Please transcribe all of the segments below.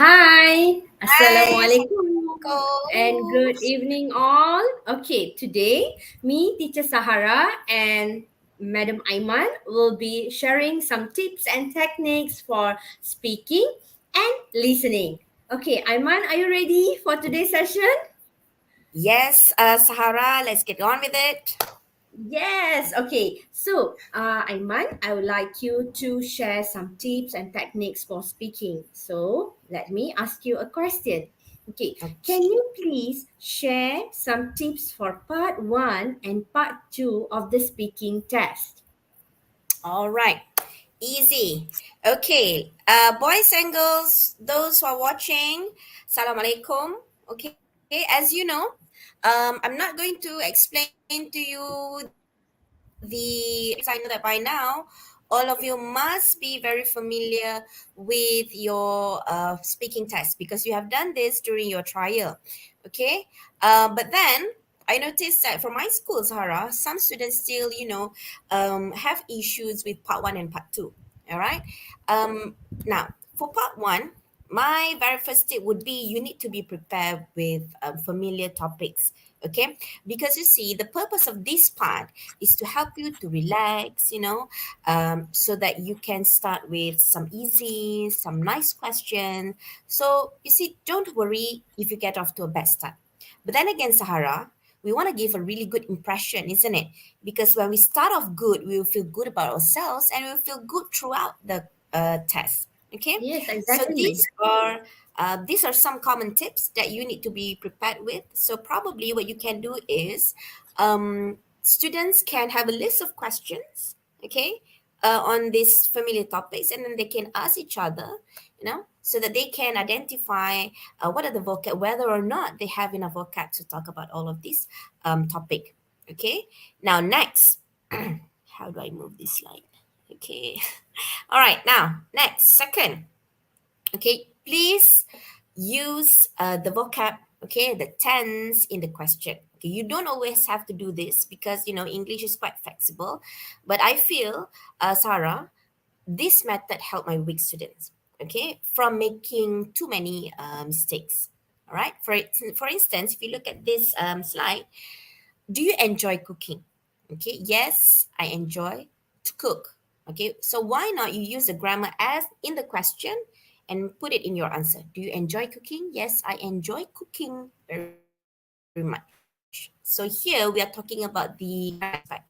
Hi, Hi, Assalamualaikum, and Assalamualaikum. good evening, all. Okay, today, me, Teacher Sahara, and Madam Aiman will be sharing some tips and techniques for speaking and listening. Okay, Aiman, are you ready for today's session? Yes, Sahara, let's get on with it. Yes, okay. So, Aiman, I would like you to share some tips and techniques for speaking. So, let me ask you a question. Okay, can Okay. you please share some tips for part one and part two of the speaking test? All right. Easy. Okay. Boys and girls, those who are watching, Salam Alaikum. Okay. As you know, I'm not going to explain to you the topics. I know that by now, all of you must be very familiar with your speaking test because you have done this during your trial. Okay. But then I noticed that for my school, Sahara, some students still, have issues with part one and part two. All right. Now, for part one, my very first tip would be you need to be prepared with familiar topics. Okay. Because you see, the purpose of this part is to help you to relax, so that you can start with some easy, some nice question. So, you see, don't worry if you get off to a bad start. But then again, Sahara, we want to give a really good impression, isn't it? Because when we start off good, we will feel good about ourselves and we will feel good throughout the test. Okay, Yes, so exactly. these are some common tips that you need to be prepared with. So probably what you can do is, students can have a list of questions. Okay, on these familiar topics, and then they can ask each other, so that they can identify what are the vocab, whether or not they have enough vocab to talk about all of these topic. Okay. Now next, how do I move this slide? Okay. All right. Now next, second. Okay. Please use the vocab. Okay, the tense in the question. Okay, you don't always have to do this because English is quite flexible, but I feel, Sarah, this method helped my weak students, okay, from making too many mistakes. All right. For instance, if you look at this slide, do you enjoy cooking? Okay. Yes, I enjoy to cook. Okay. So why not you use the grammar as in the question and put it in your answer? Do you enjoy cooking? Yes, I enjoy cooking very much. So here we are talking about the grammar aspect.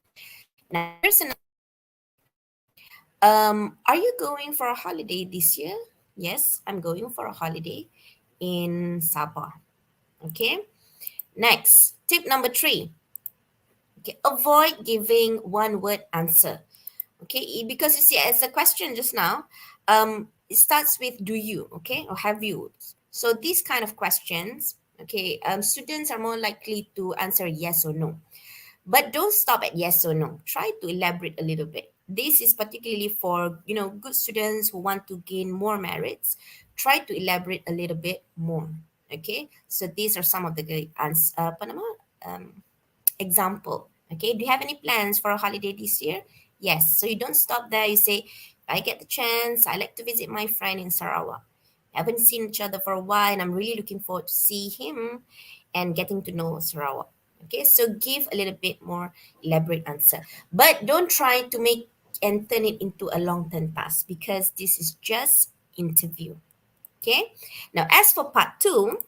Now here's another one. Are you going for a holiday this year? Yes, I'm going for a holiday in Sabah. Okay. Next, tip number three. Okay, avoid giving one word answer. Okay, because you see, as a question just now, it starts with do you, okay, or have you. So these kind of questions, okay, students are more likely to answer yes or no. But don't stop at yes or no. Try to elaborate a little bit. This is particularly for good students who want to gain more merits. Try to elaborate a little bit more. Okay, so these are some of the great example. Okay, do you have any plans for a holiday this year? Yes. So you don't stop there. You say, if I get the chance, I like to visit my friend in Sarawak. Haven't seen each other for a while, and I'm really looking forward to see him and getting to know Sarawak. Okay, so give a little bit more elaborate answer, but don't try to make and turn it into a long-term task because this is just interview. Okay, now as for part two,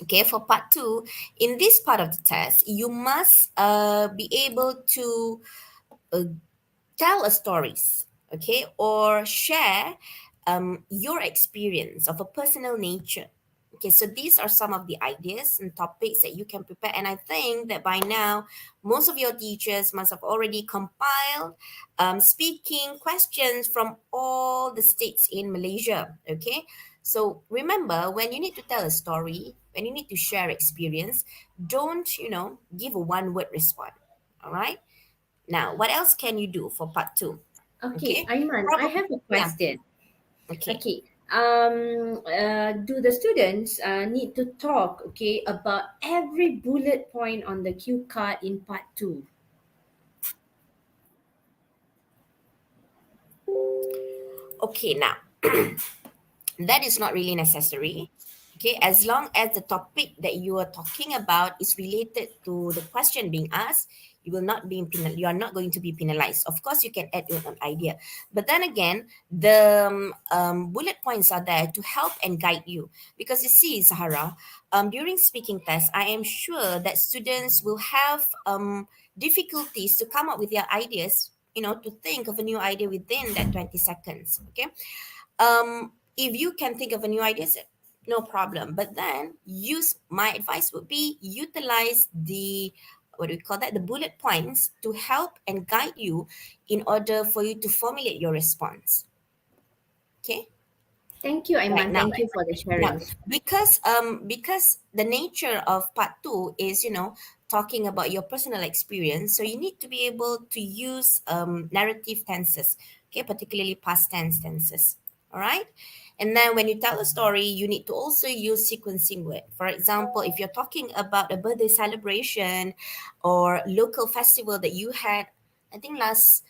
okay, for part two, in this part of the test, you must be able to uh, tell a stories, okay, or share your experience of a personal nature. Okay, so these are some of the ideas and topics that you can prepare, and I think that by now most of your teachers must have already compiled speaking questions from all the states in Malaysia. Okay, so remember, when you need to tell a story, when you need to share experience, don't give a one word response. All right. Now, what else can you do for part two? Okay, Okay, Aiman, I probably, have a yeah. question. Okay, Okay. Do the students need to talk, okay, about every bullet point on the cue card in part two? okay. Now, That is not really necessary. Okay, as long as the topic that you are talking about is related to the question being asked, you will not be you are not going to be penalized. Of course, you can add your own idea, but then again, the bullet points are there to help and guide you. Because you see, Sahara, during speaking tests, I am sure that students will have difficulties to come up with their ideas. To think of a new idea within that 20 seconds. Okay, if you can think of a new idea, no problem, but then use, my advice would be, utilize the, what do we call that, the bullet points to help and guide you in order for you to formulate your response. Okay. Thank you, Right Aiman. now, Thank you for the now, sharings. because the nature of part two is, talking about your personal experience, so you need to be able to use narrative tenses, okay, particularly past tenses. All right. And then when you tell a story, you need to also use sequencing word. For example, if you're talking about a birthday celebration or local festival that you had, I think last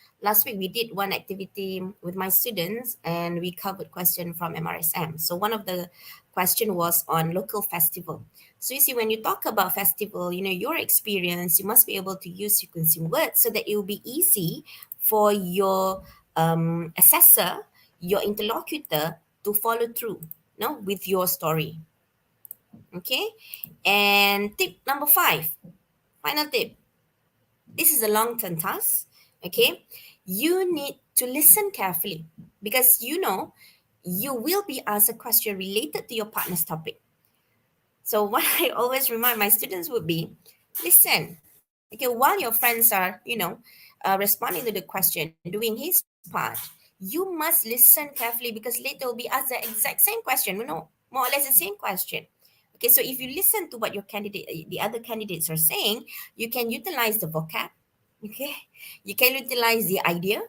week we did one activity with my students and we covered question from MRSM. So one of the question was on local festival. So you see, when you talk about festival, your experience, you must be able to use sequencing words so that it will be easy for your assessor, your interlocutor, to follow through, with your story. Okay. And tip number 5, final tip, this is a long term task. Okay, you need to listen carefully, because you will be asked a question related to your partner's topic. So what I always remind my students would be, listen. Okay, while your friends are, responding to the question, doing his part, you must listen carefully, because later will be asked the exact same question. More or less the same question. Okay, so if you listen to what the other candidates are saying, you can utilize the vocab. Okay, you can utilize the idea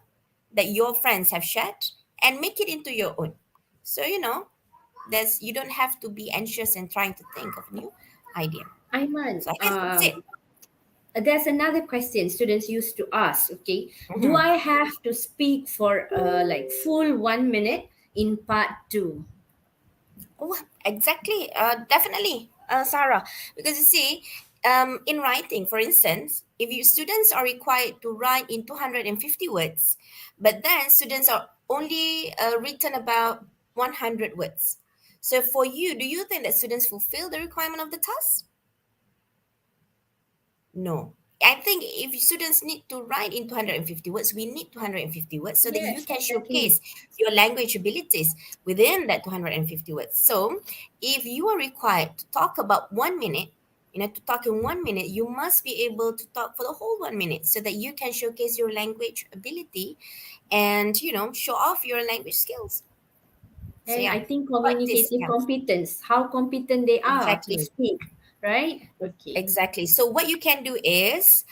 that your friends have shared and make it into your own. So you don't have to be anxious and trying to think of new idea. Aiman, So I guess that's it. there's another question students used to ask. Okay, do Mhm. I have to speak for like full 1 minute in part two? Oh, exactly. Definitely, Sarah. Because you see, in writing, for instance, if you students are required to write in 250 words, but then students are only written about 100 words. So for you, do you think that students fulfill the requirement of the task? No. I think if students need to write in 250 words, we need 250 words so that you Yes, can exactly. showcase your language abilities within that 250 words. So if you are required to talk about 1 minute, to talk in 1 minute, you must be able to talk for the whole 1 minute so that you can showcase your language ability and, show off your language skills. So And I yeah, think practice communicative counts. competence, how competent they are to Exactly. speak, right? Okay. Exactly. So what you can do is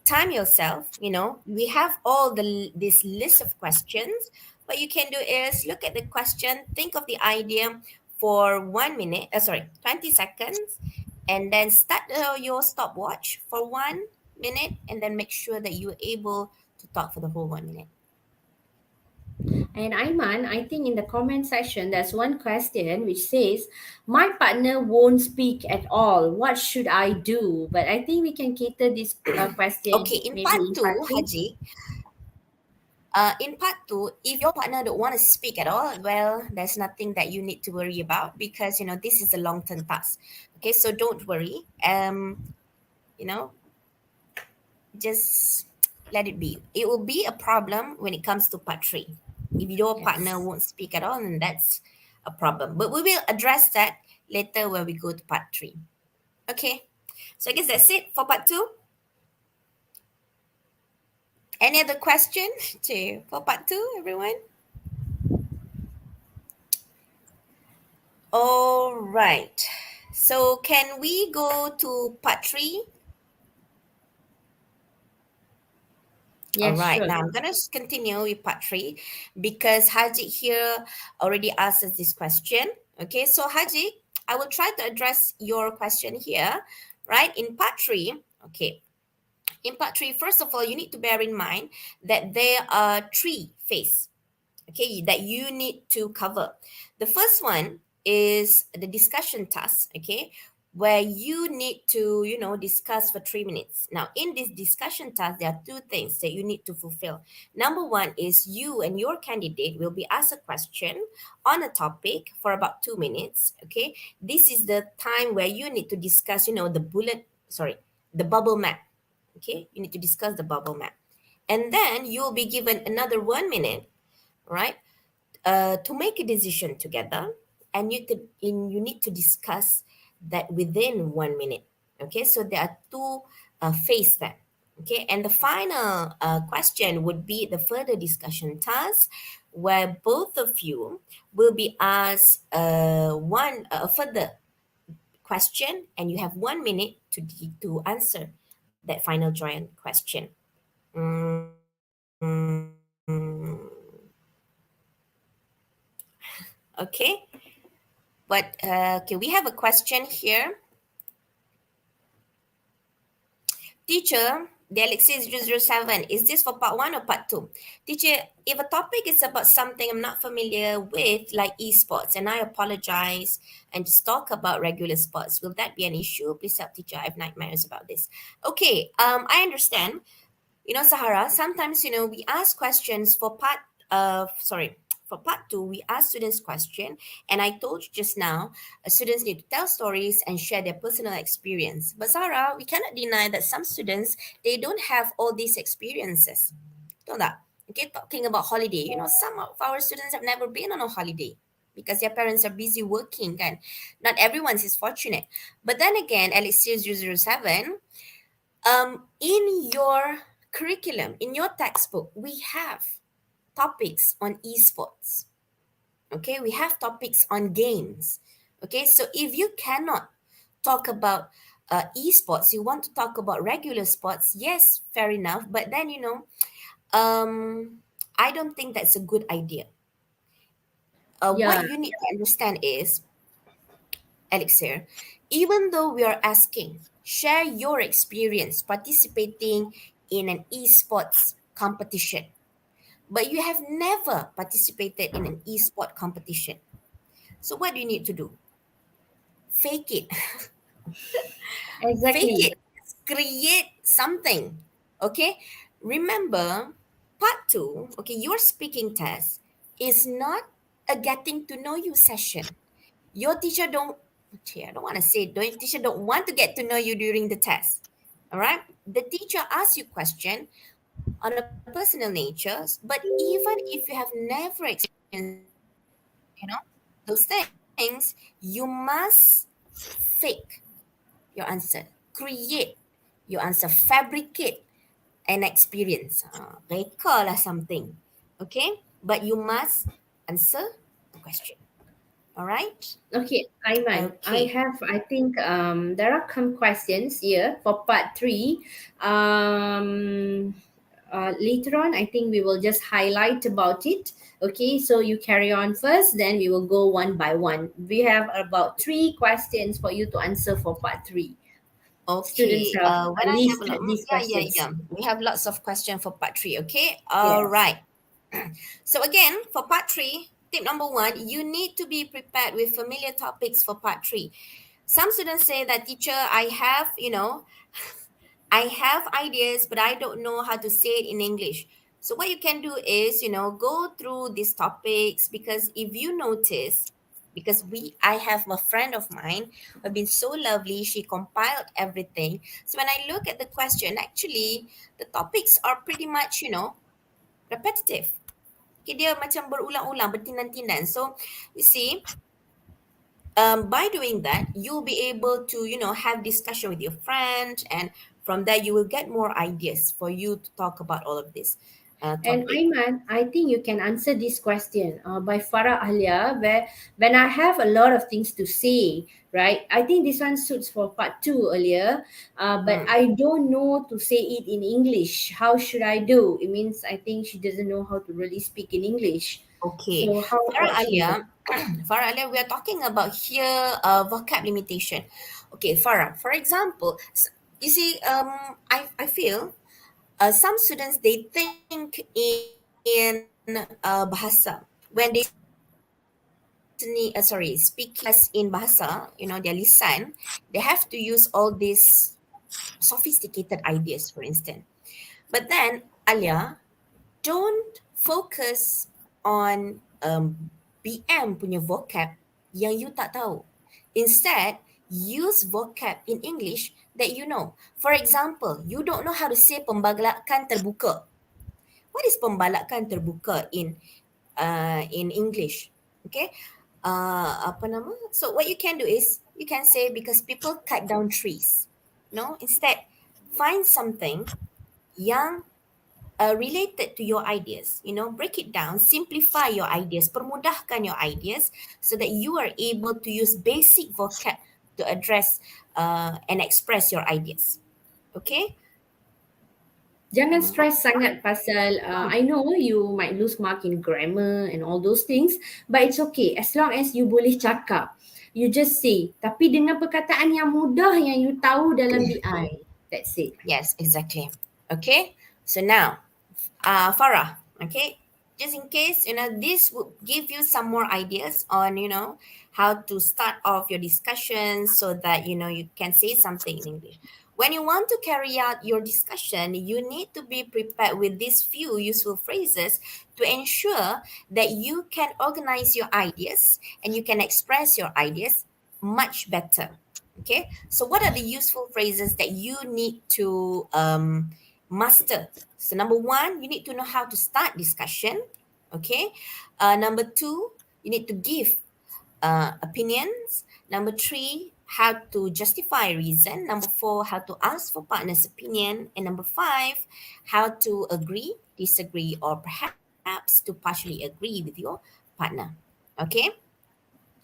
time yourself. We have all this list of questions. What you can do is look at the question, think of the idea for 1 minute, 20 seconds, and then start your stopwatch for 1 minute, and then make sure that you're able to talk for the whole 1 minute. And Aiman, I think in the comment section, there's one question which says, my partner won't speak at all. What should I do? But I think we can cater this question Okay, in maybe part in part two, two. Haji, in part two, if your partner don't want to speak at all, well, there's nothing that you need to worry about, because this is a long-term task. Okay, so don't worry. You know, just let it be. It will be a problem when it comes to part three. If your partner Yes. won't speak at all, then that's a problem. But we will address that later when we go to part three. Okay. So I guess that's it for part two. Any other question to for part two, everyone? All right. So can we go to part three? All Yes, right. sure. Now I'm gonna continue with part three because Haji here already asked us this question. Okay, so Haji, I will try to address your question here, right? In part three, okay. In part three, first of all, you need to bear in mind that there are three phases. okay, that you need to cover. The first one is the discussion task, okay, where you need to, discuss for 3 minutes. Now, in this discussion task, there are two things that you need to fulfill. Number one is you and your candidate will be asked a question on a topic for about 2 minutes, okay. This is the time where you need to discuss, the bubble map, okay. You need to discuss the bubble map. And then you'll be given another 1 minute, right, to make a decision together, and you need to discuss that within 1 minute. Okay, so there are two phase there. Okay, and the final question would be the further discussion task, where both of you will be asked one further question, and you have 1 minute to answer that final joint question. Mm, okay, but okay, we have a question here. Teacher, the Alexis 007, is this for part one or part two? Teacher, if a topic is about something I'm not familiar with, like esports, and I apologize and just talk about regular sports, will that be an issue? Please help, teacher. I have nightmares about this. Okay, I understand. Sahara, sometimes, we ask questions for part two, we ask students question, and I told you just now, students need to tell stories and share their personal experience. But Sahara, we cannot deny that some students, they don't have all these experiences. Betul tak? Okay, talking about holiday, some of our students have never been on a holiday because their parents are busy working, kan? Not everyone is fortunate. But then again, Alexis 007, in your curriculum, in your textbook, we have topics on esports. Okay, we have topics on games. Okay, so if you cannot talk about esports, you want to talk about regular sports, yes, fair enough. But then, I don't think that's a good idea. Yeah, What you need to understand is, Elixir, even though we are asking, share your experience participating in an esports competition, but you have never participated in an esport competition. So what do you need to do? Fake it. Fake exactly. it. Create something. Okay? Remember, part two, okay, your speaking test is not a getting to know you session. Your teacher don't, okay, I don't want to say, don't, teacher don't want to get to know you during the test. All right? The teacher asks you question on a personal nature, but even if you have never experienced, those things, you must fake your answer, create your answer, fabricate an experience, reka lah something, okay? But you must answer the question. All right? Okay, Aiman, Okay. I think there are some questions here for part three. Later on, I think we will just highlight about it. Okay, so you carry on first, then we will go one by one. We have about three questions for you to answer for part three. Students Okay. have When I have a listed look, these yeah. questions. We have lots of questions for part three. Okay. All Yes. right. So again, for part three, tip number one, you need to be prepared with familiar topics for part three. Some students say that, teacher, I have ideas, but I don't know how to say it in English. So what you can do is, go through these topics, because if you notice, because I have a friend of mine who have been so lovely, she compiled everything. So when I look at the question, actually the topics are pretty much, repetitive. Okay, dia macam berulang-ulang, bertindan-tindan. So you see, by doing that, you'll be able to, have discussion with your friend, and from there you will get more ideas for you to talk about all of this And topic. Aiman, I think you can answer this question by Farah Alia, where when I have a lot of things to say, right? I think this one suits for part two earlier, but Mm. I don't know to say it in English. How should I do? It means I think she doesn't know how to really speak in English. Okay, So how Farah about she? Alia, Farah Alia, we are talking about here vocab limitation. Okay, Farah, for example, you see, I feel some students, they think in in bahasa, when they speaking as in bahasa, their lisan, they have to use all these sophisticated ideas, for instance. But then, Alia, don't focus on BM punya vocab yang you tak tahu. Instead, use vocab in English that you know. For example, you don't know how to say pembalakan terbuka. What is pembalakan terbuka in English? Okay. Apa nama? So what you can do is you can say because people cut down trees. No, instead find something yang related to your ideas. Break it down, simplify your ideas, permudahkan your ideas so that you are able to use basic vocab to address and express your ideas. Okay. Jangan stress sangat pasal I know you might lose mark in grammar and all those things, but it's okay as long as you boleh cakap. You just say, tapi dengan perkataan yang mudah yang you tahu dalam BI. That's it. Yes, exactly. Okay. So now, Farah, okay, just in case, this would give you some more ideas on, how to start off your discussion so that, you can say something in English. When you want to carry out your discussion, you need to be prepared with these few useful phrases to ensure that you can organize your ideas and you can express your ideas much better. Okay, so what are the useful phrases that you need to master? So number one, you need to know how to start discussion. Okay. Number two, you need to give opinions. Number three, how to justify reason. Number four, how to ask for partner's opinion. And number five, how to agree, disagree, or perhaps to partially agree with your partner. Okay.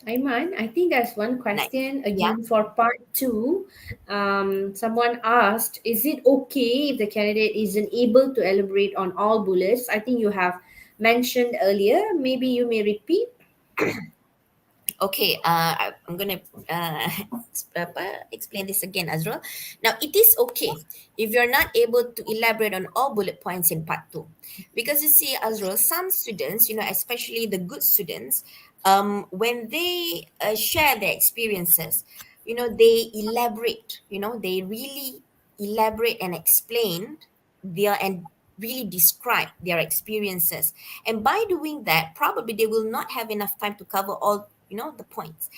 Aiman, I think there's one Next. question Yeah. again for part two. Someone asked, is it okay if the candidate isn't able to elaborate on all bullets? I think you have mentioned earlier. Maybe you may repeat. Okay, I'm gonna explain this again, Azrul. Now, it is okay if you're not able to elaborate on all bullet points in part two, because you see, Azrul, some students, especially the good students, when they share their experiences, they elaborate. They really elaborate and explain and really describe their experiences, and by doing that probably they will not have enough time to cover all the points.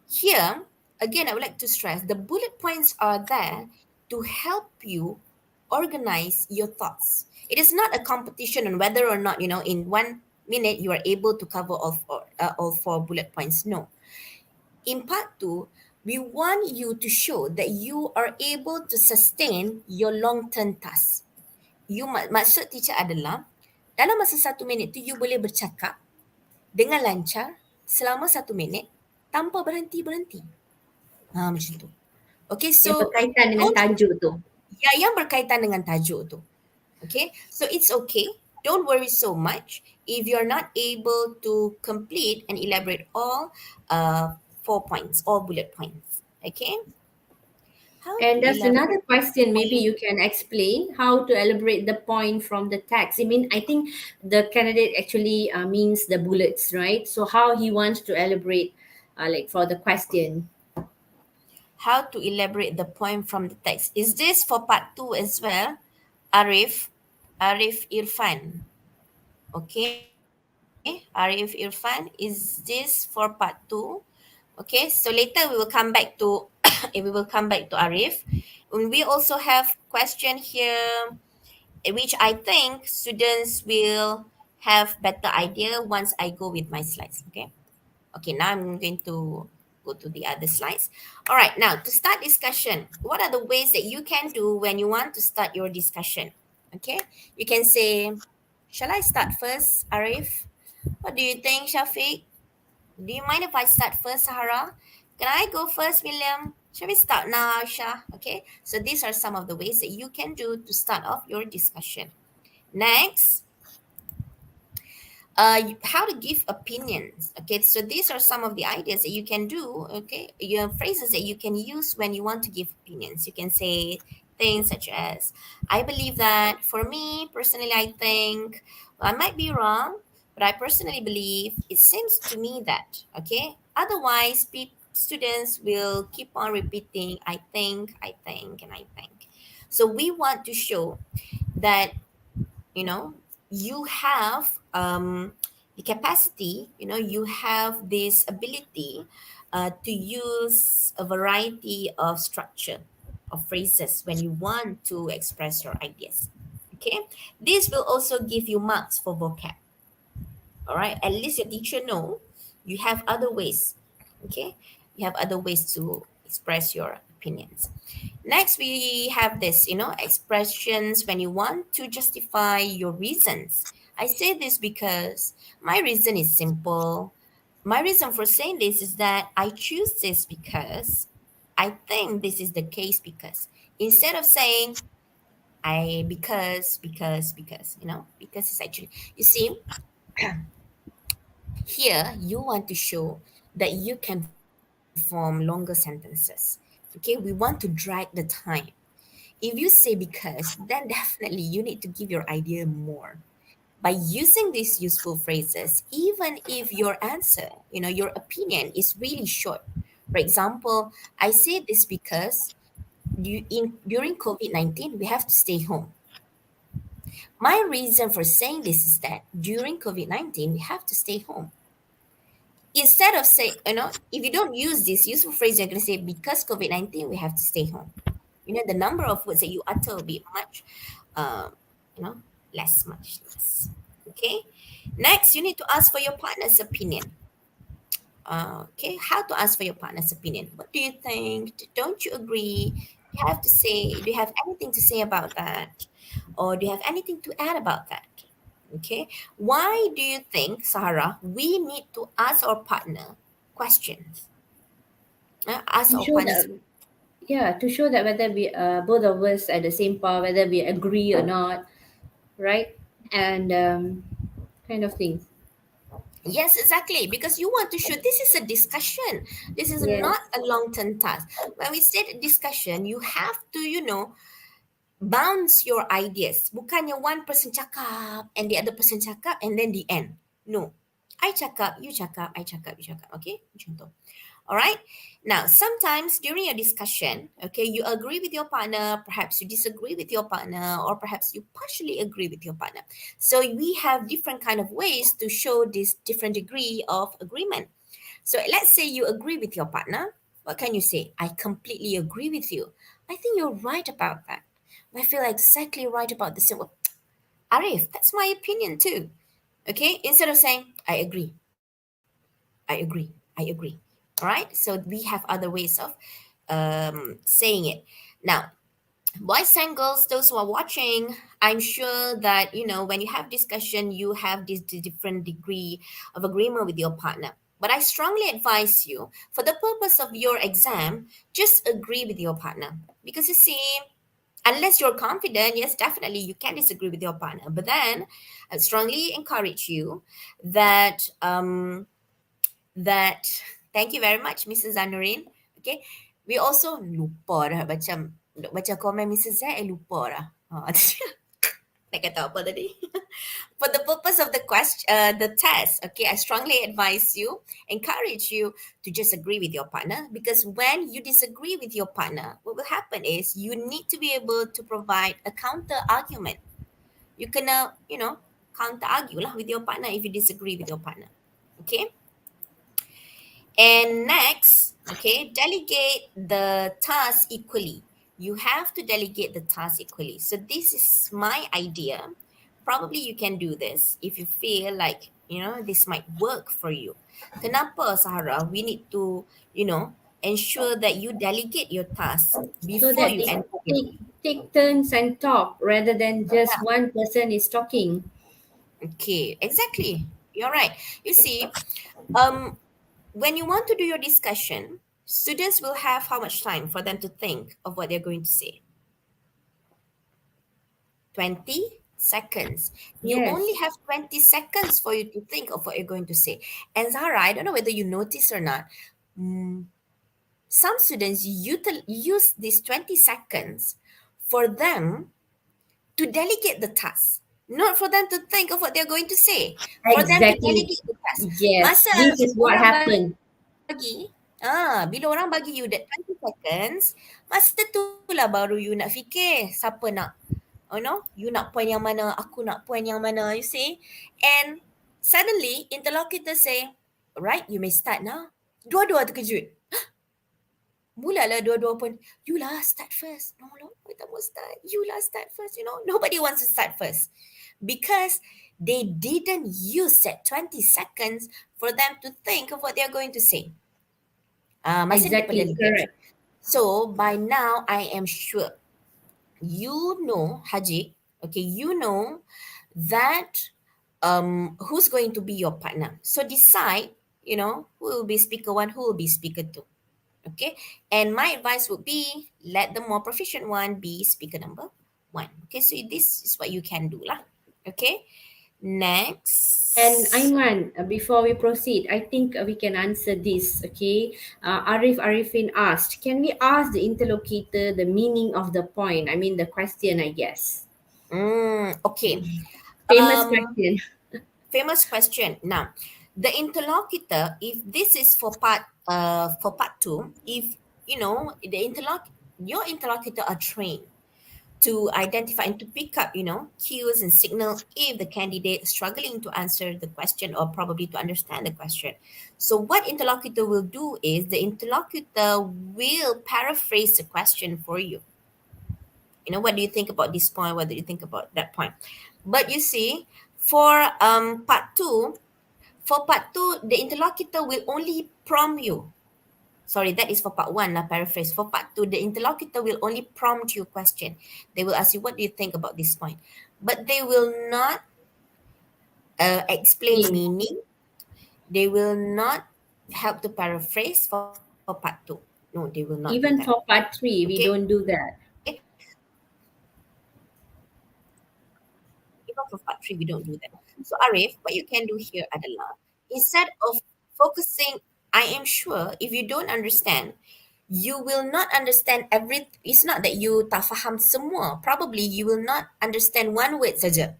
Here again, I would like to stress the bullet points are there to help you organize your thoughts. It is not a competition on whether or not in 1 minute you are able to cover all four bullet points. No, in part 2, we want you to show that you are able to sustain your long-term task. Maksud teacher adalah dalam masa 1 minit tu you boleh bercakap dengan lancar selama 1 minit tanpa berhenti-berhenti. Macam tu. Okay, Yang so berkaitan dengan don't, tajuk tu. yang berkaitan dengan tajuk tu. Okay, so it's okay. Don't worry so much if you're not able to complete and elaborate all 4 points, all bullet points. Okay, how to And there's elaborate another question, maybe point. you can explain how to elaborate the point from the text. I think the candidate actually means the bullets, right? So how he wants to elaborate like for the question. How to elaborate the point from the text. Is this for part 2 as well? Arif Irfan. Okay, Arif Irfan, is this for part 2? Okay, so later we will come back to we will come back to Arif. And we also have question here, which I think students will have better idea once I go with my slides. Okay, now I'm going to go to the other slides. All right, now to start discussion, what are the ways that you can do when you want to start your discussion? Okay, you can say, shall I start first, Arif? What do you think, Shafiq? Do you mind if I start first, Sahara? Can I go first, William? Shall we start now, Aisha? Okay, so these are some of the ways that you can do to start off your discussion. Next, how to give opinions. Okay, so these are some of the ideas that you can do. Okay, you have phrases that you can use when you want to give opinions. You can say things such as, I believe that, for me personally, I think, well, I might be wrong, but I personally believe, it seems to me that, okay, otherwise, students will keep on repeating, I think, and I think. So we want to show that, you have the capacity, you have this ability to use a variety of structure of phrases when you want to express your ideas. Okay, this will also give you marks for vocab. All right, at least your teacher know you have other ways. Okay, you have other ways to express your opinions. Next, we have this, expressions when you want to justify your reasons. I say this because my reason is simple. My reason for saying this is that I choose this because I think this is the case, because instead of saying because, because it's actually, you see, here you want to show that you can form longer sentences. Okay, we want to drag the time. If you say because, then definitely you need to give your idea more. By using these useful phrases, even if your answer, your opinion is really short. For example, I say this because during COVID-19, we have to stay home. My reason for saying this is that during COVID-19, we have to stay home. Instead of say, if you don't use this useful phrase, you're going to say, because COVID-19, we have to stay home. The number of words that you utter will be much, um, you know, much less. Okay. Next, you need to ask for your partner's opinion. Okay, how to ask for your partner's opinion? What do you think? Don't you agree? You have to say, do you have anything to say about that? Or do you have anything to add about that? Okay, why do you think, Sahara, we need to ask our partner questions? Ask To our show partners. that, yeah, to show that whether we both of us are the same power, whether we agree or not, right? And kind of things. Yes, exactly. Because you want to show this is a discussion. This is not Yes. a long term task. When we said discussion, you have to, bounce your ideas. Bukannya one person cakap and the other person cakap and then the end. No. I cakap, you cakap. Okay? Contoh. Alright? Now, sometimes during a discussion, okay, you agree with your partner, perhaps you disagree with your partner, or perhaps you partially agree with your partner. So we have different kind of ways to show this different degree of agreement. So let's say you agree with your partner. What can you say? I completely agree with you. I think you're right about that. I feel exactly right about this. Well, Arif, that's my opinion too. Okay? Instead of saying, I agree. All right? So we have other ways of saying it. Now, boys and girls, those who are watching, I'm sure that, when you have discussion, you have this different degree of agreement with your partner. But I strongly advise you, for the purpose of your exam, just agree with your partner. Because you see, unless you're confident, yes, definitely you can disagree with your partner. But then I strongly encourage you that that thank you very much, Mrs. Zanurin. Okay, we also lupa dah baca komen Mrs. Z, lupa dah. Nak kata apa tadi? For the purpose of the test, okay, I strongly advise you, encourage you to just agree with your partner, because when you disagree with your partner, what will happen is you need to be able to provide a counter argument. You kena, counter argue lah with your partner if you disagree with your partner. Okay. And next, okay, delegate the task equally. You have to delegate the task equally. So this is my idea. Probably you can do this if you feel like, this might work for you. Kenapa, Sahara? We need to, ensure that you delegate your task So before that you they enter your take take turns and talk rather than just one person is talking. Okay, exactly. You're right. You see, um, when you want to do your discussion, students will have how much time for them to think of what they're going to say? 20 seconds. You only Yes. have 20 seconds for you to think of what you're going to say. And Zara, I don't know whether you notice or not, mm, some students use these 20 seconds for them to delegate the task. Not for them to think of what they're going to say. For them to Exactly. delegate the task. Yes, Masa this is what orang happened. bila orang bagi you that 20 seconds, masa tu lah baru you nak fikir siapa nak, you nak point yang mana, aku nak point yang mana, you see. And suddenly interlocutor say, right, you may start now. Dua-dua terkejut. Mulalah dua-dua pun, you lah start first. No, no, kita mau start. You lah start first. Nobody wants to start first. Because they didn't use that 20 seconds for them to think of what they're going to say. Masa dia Exactly, delegate. correct. So, by now, I am sure you know, Haji, okay, you know that who's going to be your partner. So decide, who will be speaker one, who will be speaker two. Okay. And my advice would be let the more proficient one be speaker number one. Okay. So this is what you can do lah. Okay. And Next. Aiman, before we proceed, I think we can answer this. Okay, Arifin asked, can we ask the interlocutor the meaning of the point? I mean the question, I guess. Okay. Famous Um, question. famous question. Now, the interlocutor, if this is for part two, if your interlocutor are trained to identify and to pick up, cues and signal if the candidate is struggling to answer the question or probably to understand the question. So what interlocutor will do is the interlocutor will paraphrase the question for you. What do you think about this point? What do you think about that point? But you see, for part two, the interlocutor will only prompt you. Sorry, that is for part one, paraphrase. For part two, the interlocutor will only prompt you a question. They will ask you, what do you think about this point? But they will not explain Meaning. meaning. They will not help to paraphrase for part two. No, they will not do that. Even for part Okay? three, we don't do that. Even for part three, we don't do that. So Arif, what you can do here adalah, instead of focusing, I am sure if you don't understand, you will not understand it's not that you tak faham semua. Probably you will not understand one word saja.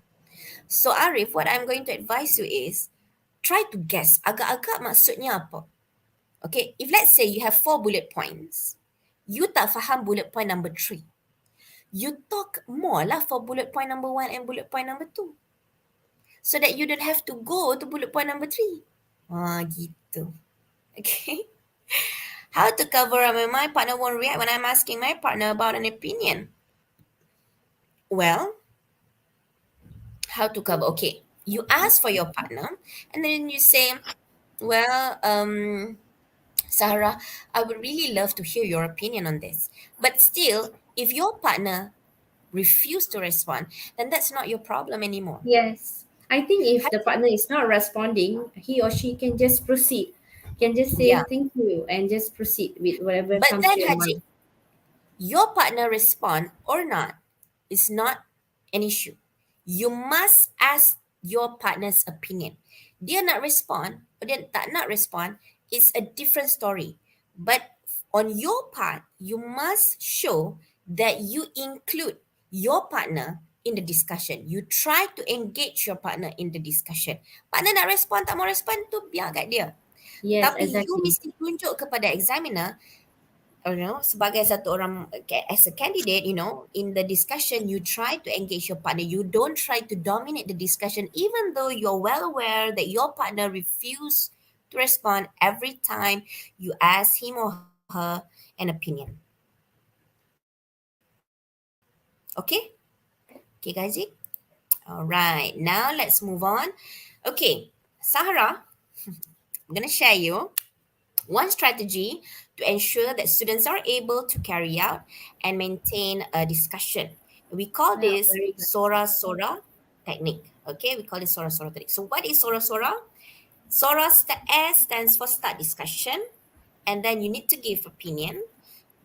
So Arif, what I'm going to advise you is, try to guess agak-agak maksudnya apa. Okay, if let's say you have 4 bullet points, you tak faham bullet point number 3. You talk more lah for bullet point number 1 and bullet point number 2. So that you don't have to go to bullet point number 3. Gitu. Okay. How to cover up when my partner won't react when I'm asking my partner about an opinion? Well, how to cover? Okay. You ask for your partner and then you say, well, Sarah, I would really love to hear your opinion on this. But still, if your partner refuse to respond, then that's not your problem anymore. Yes. I think if the Haji, partner is not responding, he or she can just proceed. Can just say yeah. thank you and just proceed with whatever But comes to then, your Haji, mind. your partner respond or not is not an issue. You must ask your partner's opinion. Dia nak respond or dia tak nak respond is a different story. But on your part, you must show that you include your partner in the discussion. You try to engage your partner in the discussion. Partner nak respond, tak mau respond tu biar kat dia. Yes, Tapi you exactly. mesti tunjuk kepada examiner, sebagai satu orang, as a candidate, in the discussion, you try to engage your partner. You don't try to dominate the discussion, even though you're well aware that your partner refuse to respond every time you ask him or her an opinion. Okay? Okay, guys? All right. Now let's move on. Okay, Sahara, I'm going to share you one strategy to ensure that students are able to carry out and maintain a discussion. We call Yeah, this very good. Sora technique. Okay, we call it Sora technique. So what is Sora? S stands for start discussion, and then you need to give opinion,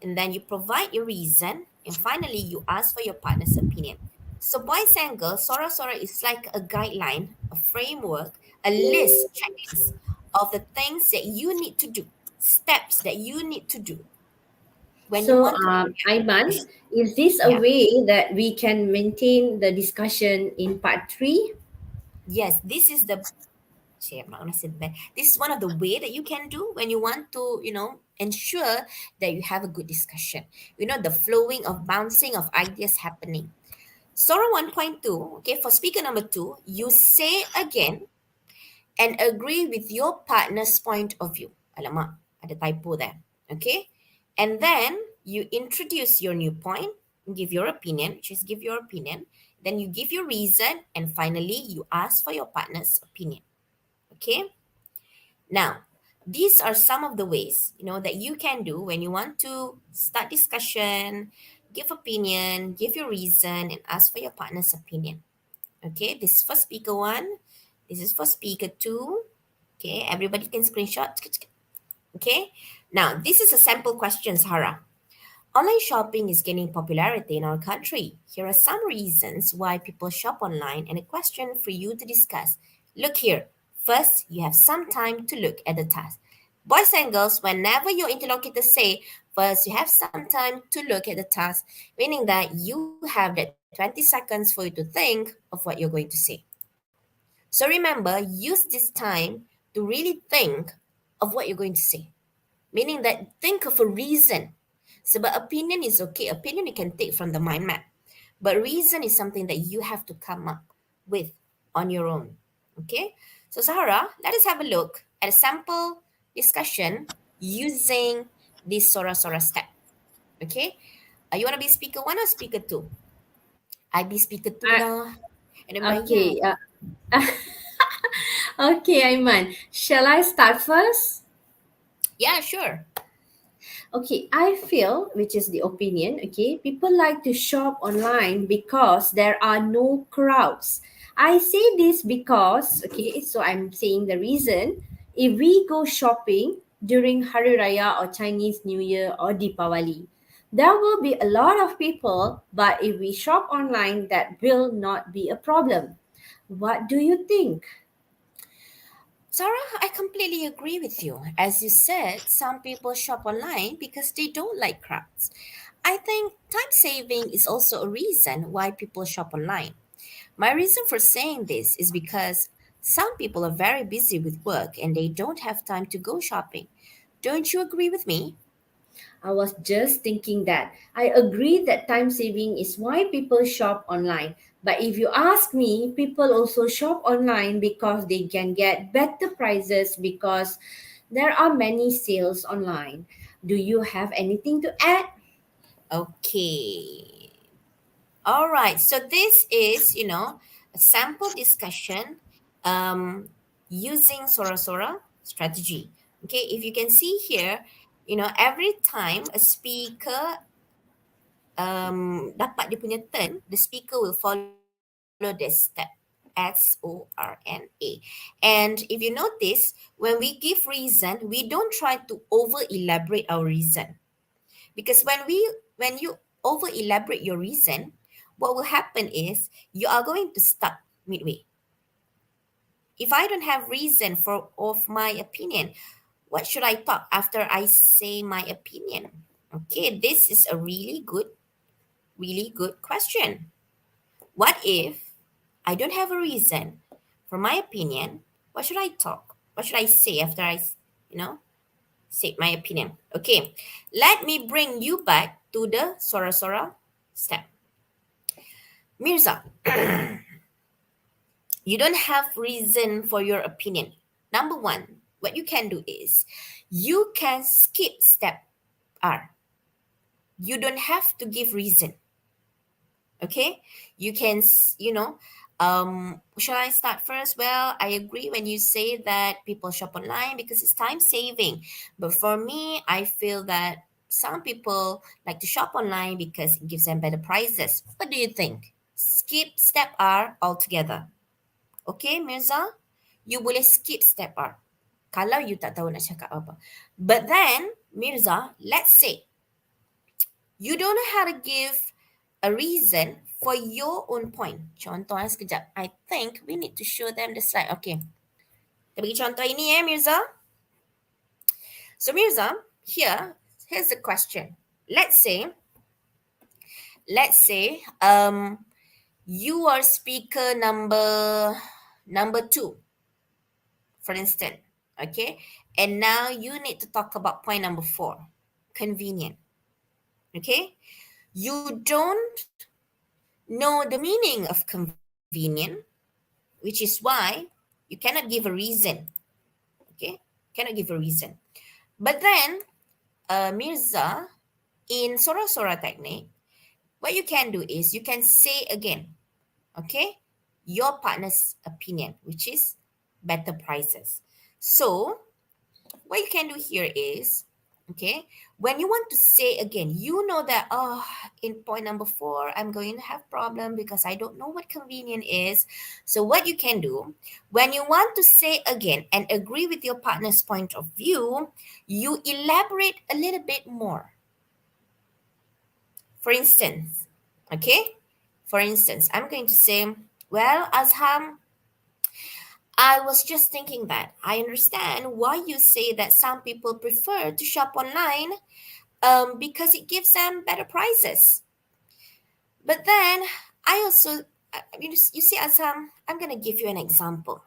and then you provide your reason, and finally you ask for your partner's opinion. So boys and girls, Sora is like a guideline, a framework, a list, checklist of the things that you need to do, steps that you need to do when you So, want to, Aiman, is this a yeah, way that we can maintain the discussion in part three? yes, this is the, see, I'm not gonna say that. This is one of the way that you can do when you want to, ensure that you have a good discussion. The flowing of bouncing of ideas happening. Sora 1.2, okay, for speaker number two, you say again and agree with your partner's point of view. Alamak, ada typo there. Okay? And then you introduce your new point, give your opinion, which is give your opinion. Then you give your reason, and finally you ask for your partner's opinion. Okay? Now, these are some of the ways, that you can do when you want to start discussion, give opinion, give your reason, and ask for your partner's opinion. Okay, this is for speaker one. This is for speaker two. Okay, everybody can screenshot. Okay, now this is a sample question, Sarah. Online shopping is gaining popularity in our country. Here are some reasons why people shop online and a question for you to discuss. Look here. First, you have some time to look at the task. Boys and girls, whenever your interlocutors say, first, you have some time to look at the task, meaning that you have that 20 seconds for you to think of what you're going to say. So remember, use this time to really think of what you're going to say. Meaning that think of a reason. Sebab opinion is okay. Opinion you can take from the mind map. But reason is something that you have to come up with on your own. Okay? So Sahara, let us have a look at a sample discussion using this Sora Sora step. Okay? You want to be speaker one or speaker two? I be speaker two Uh, lah. And then bayar. okay. Okay, Aiman. Shall I start first? Yeah, sure. Okay, I feel, which is the opinion, okay, people like to shop online because there are no crowds. I say this because, okay, so I'm saying the reason. If we go shopping during Hari Raya or Chinese New Year or Deepavali, there will be a lot of people, but if we shop online, that will not be a problem. What do you think? Sarah, I completely agree with you. As you said, some people shop online because they don't like crowds. I think time saving is also a reason why people shop online. My reason for saying this is because some people are very busy with work and they don't have time to go shopping. Don't you agree with me? I was just thinking that. I agree that time saving is why people shop online. But if you ask me, people also shop online because they can get better prices because there are many sales online. Do you have anything to add? Okay. All right. So this is, a sample discussion using Sora Sora strategy. Okay. If you can see here, every time a speaker dapat dia punya turn, the speaker will follow this step. SORNA. And if you notice, when we give reason, we don't try to over elaborate our reason. Because when you over elaborate your reason, what will happen is you are going to stuck midway. If I don't have reason for of my opinion, what should I talk after I say my opinion? Okay, this is a really good question. What if I don't have a reason for my opinion? What should I talk? What should I say after you know, say my opinion? Okay, let me bring you back to the Sora Sora step. Mirza, you don't have reason for your opinion. Number one, what you can do is you can skip step R. You don't have to give reason. Okay, you can shall I start first? Well, I agree when you say that people shop online because it's time saving, but for me I feel that some people like to shop online because it gives them better prices. What do you think? Skip step R altogether. Okay, Mirza, you boleh skip step R kalau you tak tahu nak cakap apa. But then Mirza, let's say you don't know how to give a reason for your own point. Contohnya sekejap. I think we need to show them the slide. Okay. Kita bagi contoh ini Mirza. So Mirza, here's the question. let's say, let's say, you are speaker number two, for instance, okay, and now you need to talk about point number four, convenient, okay. You don't know the meaning of convenient, which is why you cannot give a reason, okay, cannot give a reason. But then, Mirza, in Sora technique, what you can do is you can say again, okay, your partner's opinion, which is better prices. So what you can do here is, okay, when you want to say again, you know that, oh, in point number four, I'm going to have problem because I don't know what convenient is. So what you can do, when you want to say again and agree with your partner's point of view, you elaborate a little bit more. For instance, okay, for instance, I'm going to say, well, Azham, I was just thinking that I understand why you say that some people prefer to shop online, because it gives them better prices. But then I also, you see, Azham, I'm going to give you an example.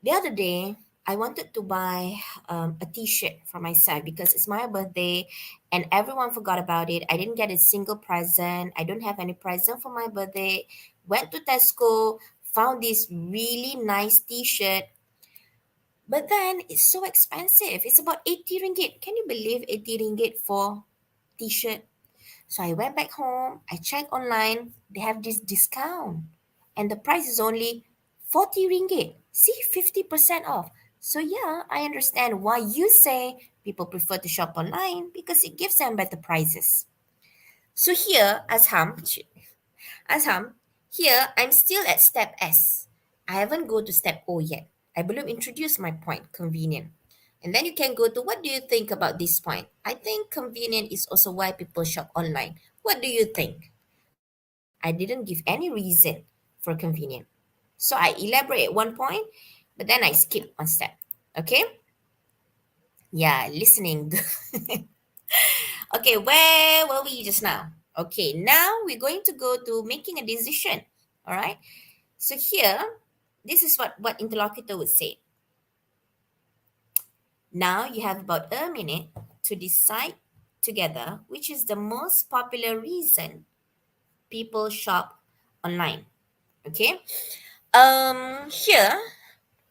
The other day, I wanted to buy a t-shirt for myself because it's my birthday and everyone forgot about it. I didn't get a single present. I don't have any present for my birthday. Went to Tesco, found this really nice t-shirt, but then it's so expensive. It's about 80 ringgit. Can you believe 80 ringgit for t-shirt? So I went back home, I checked online, they have this discount. And the price is only 40 ringgit. See, 50% off. So yeah, I understand why you say people prefer to shop online because it gives them better prices. So here, Asham, here I'm still at step S. I haven't go to step O yet. I believe introduce my point, convenient. And then you can go to what do you think about this point? I think convenient is also why people shop online. What do you think? I didn't give any reason for convenient. So I elaborate one point, but then I skip one step. Okay? Yeah, listening. Okay, where were we just now? Okay, now we're going to go to making a decision. All right. So here, this is what interlocutor would say. Now you have about a minute to decide together which is the most popular reason people shop online. Okay. Here,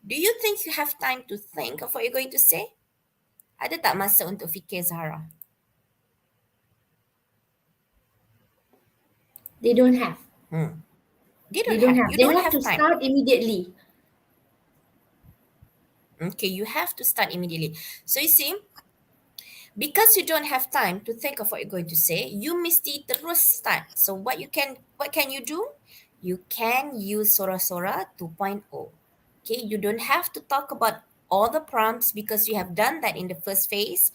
do you think you have time to think of what you're going to say? Ada tak masa untuk fikir, Zahra? They don't have. Hmm. They They don't don't have. have. You They don't have to have time. start immediately. Okay, you have to start immediately. So you see, because you don't have time to think of what you're going to say, you mesti terus start. So what can you do? You can use Sora 2.0. Okay, you don't have to talk about all the prompts because you have done that in the first phase.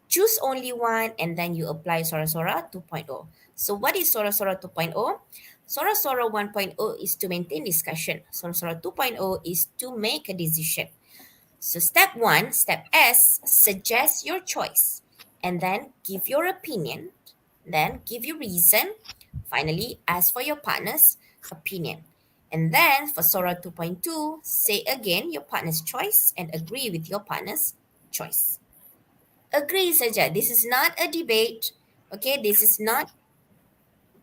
Choose only one and then you apply Sora 2.0. So what is Sora 2.0? Sora 1.0 is to maintain discussion. Sora 2.0 is to make a decision. So step one, step S, suggest your choice and then give your opinion, then give your reason. Finally, ask for your partner's opinion. And then for Sora 2.2, say again your partner's choice and agree with your partner's choice. Agree saja. This is not a debate. Okay, this is not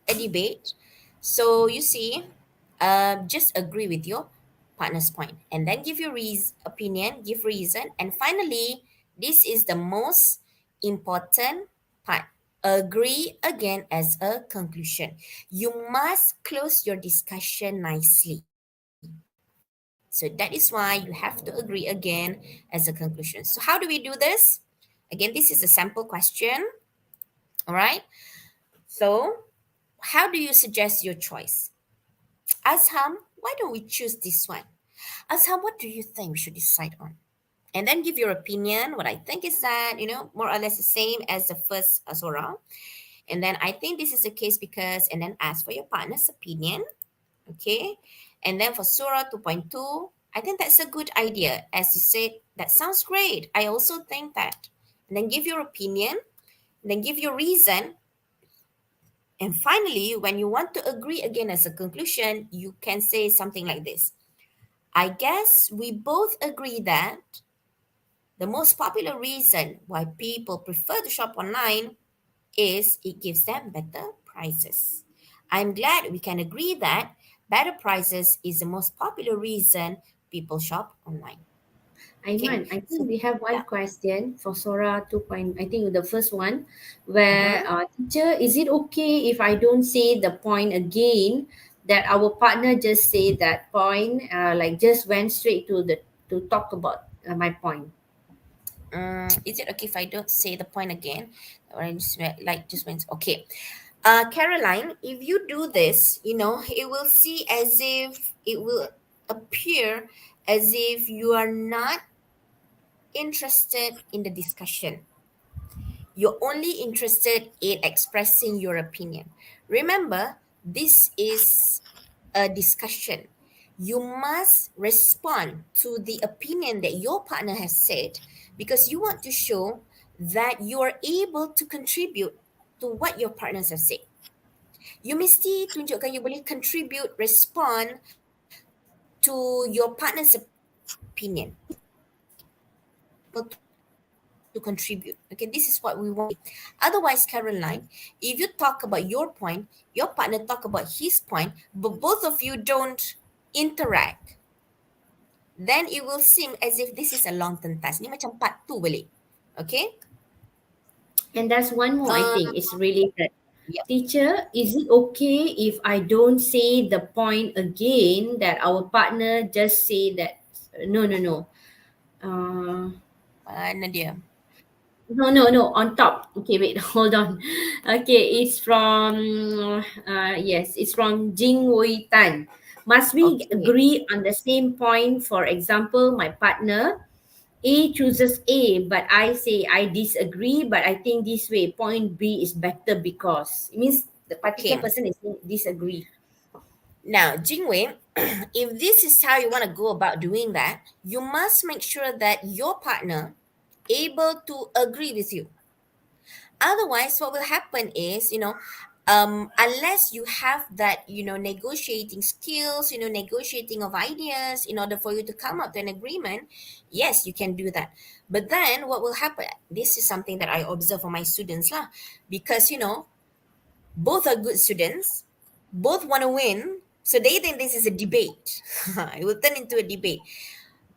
a debate. So you see, just agree with your partner's point and then give your opinion, give reason, and finally, this is the most important part. Agree again as a conclusion. You must close your discussion nicely. So that is why you have to agree again as a conclusion. So how do we do this? Again, this is a sample question. All right. So how do you suggest your choice? Asham, why don't we choose this one? Asham, what do you think we should decide on? And then give your opinion. What I think is that, more or less the same as the first Azora. And then I think this is the case because, and then ask for your partner's opinion. Okay. And then for Sora 2.2, I think that's a good idea. As you said, that sounds great. I also think that. And then give your opinion. then give your reason, and finally, when you want to agree again as a conclusion, you can say something like this: I guess we both agree that the most popular reason why people prefer to shop online is it gives them better prices. I'm glad we can agree that better prices is the most popular reason people shop online. Okay, Aiman, I think so we have one yeah. question for Sora 2. I think the first one, Mm-hmm. where teacher, is it okay if I don't say the point again that our partner just say that point, like just went straight to the to talk about my point? Is it okay if I don't say the point again? Or I just like just went okay. Caroline, if you do this, it will see as if it will appear as if you are not interested in the discussion. You're only interested in expressing your opinion. Remember, this is a discussion. You must respond to the opinion that your partner has said because you want to show that you are able to contribute to what your partners have said. You mesti tunjukkan you boleh contribute, respond to your partner's opinion. You must be able to contribute. Okay, this is what we want to see. Otherwise, Caroline, if you talk about your point, your partner talk about his point, but both of you don't interact, then it will seem as if this is a long term task. Ni macam part 2 balik. Okay? And that's one more, I Uh, think, it's related. yeah. Teacher, is it okay if I don't say the point again that our partner just say that? No, no, no. Uh, Mana dia? No, no, no. On top. Okay, wait. Hold on. Okay, it's from. Yes, it's from Jing Wei Tan. Must we Okay. agree on the same point? For example, my partner A chooses A, but I say I disagree. But I think this way, point B is better because it means the particular Okay. person is saying disagree. Now, Jingwei, if this is how you want to go about doing that, you must make sure that your partner able to agree with you. Otherwise, what will happen is, unless you have that, negotiating skills, negotiating of ideas in order for you to come up to an agreement, yes, you can do that. But then what will happen? This is something that I observe for my students, lah, because, both are good students, both want to win, so they think this is a debate. It will turn into a debate.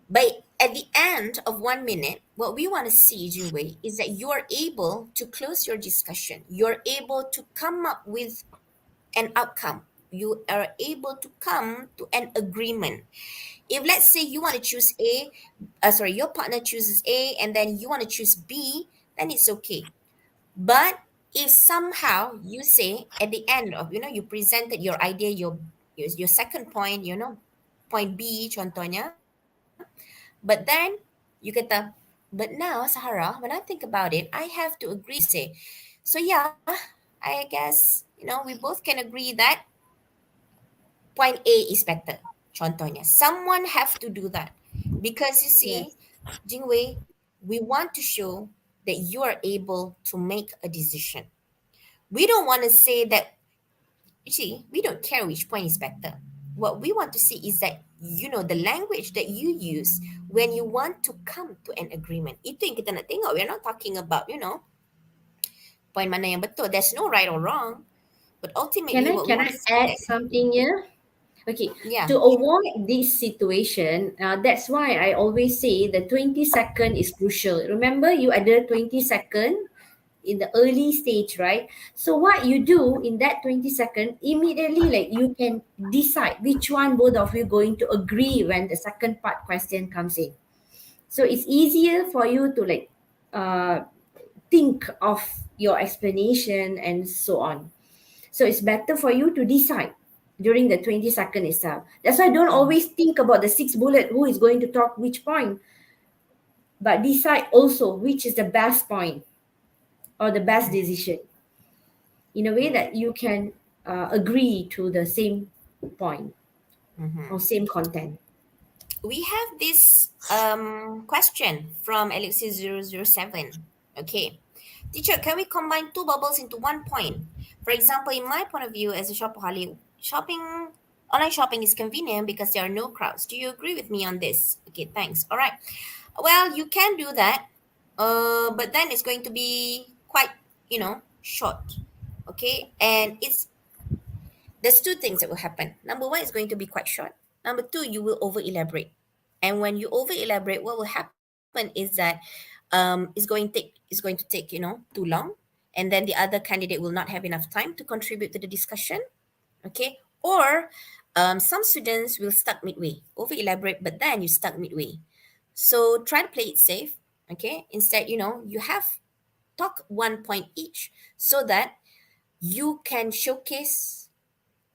But at the end of 1 minute, what we want to see, Jingwei, is that you're able to close your discussion. You're able to come up with an outcome. You are able to come to an agreement. If let's say you want to choose your partner chooses A and then you want to choose B, then it's okay. But if somehow you say at the end of, you presented your idea, your second point, point B contohnya, but then you kata, but now Sahara, when I think about it, I have to agree with you, say. So yeah, I guess, we both can agree that point A is better. Contohnya, someone have to do that because you see, Yes. Jingwei, we want to show that you are able to make a decision. We don't want to say that, you see, we don't care which point is better. What we want to see is that, the language that you use when you want to come to an agreement. Itu yang kita nak tengok. We're not talking about, point mana yang betul. There's no right or wrong. But Can ultimately, I what we can want I to see is add that, something here? Okay, yeah, to avoid this situation, that's why I always say the 20-second is crucial. Remember, you ada 20-second in the early stage, right? So what you do in that 20-second, immediately like you can decide which one both of you going to agree when the second part question comes in. So it's easier for you to like uh, think of your explanation and so on. So it's better for you to decide during the 20-second itself. That's why don't mm, always think about the six bullet who is going to talk which point, but decide also which is the best point or the best decision in a way mm, that you can agree to the same point or mhm. same content. We have this question from Alexis 007. Okay. Teacher, can we combine two bubbles into one point? For example, in my point of view as a shopaholic, online shopping is convenient because there are no crowds. Do you agree with me on this? Okay, thanks. All right. Well, you can do that, but then it's going to be quite, short. Okay, and there's two things that will happen. Number one, it's going to be quite short. Number two, you will over elaborate, and when you over elaborate, what will happen is that it's going to take too long, and then the other candidate will not have enough time to contribute to the discussion. Okay, or some students will stuck midway, over elaborate, but then you stuck midway. So try to play it safe. Okay, instead, you have talk one point each so that you can showcase,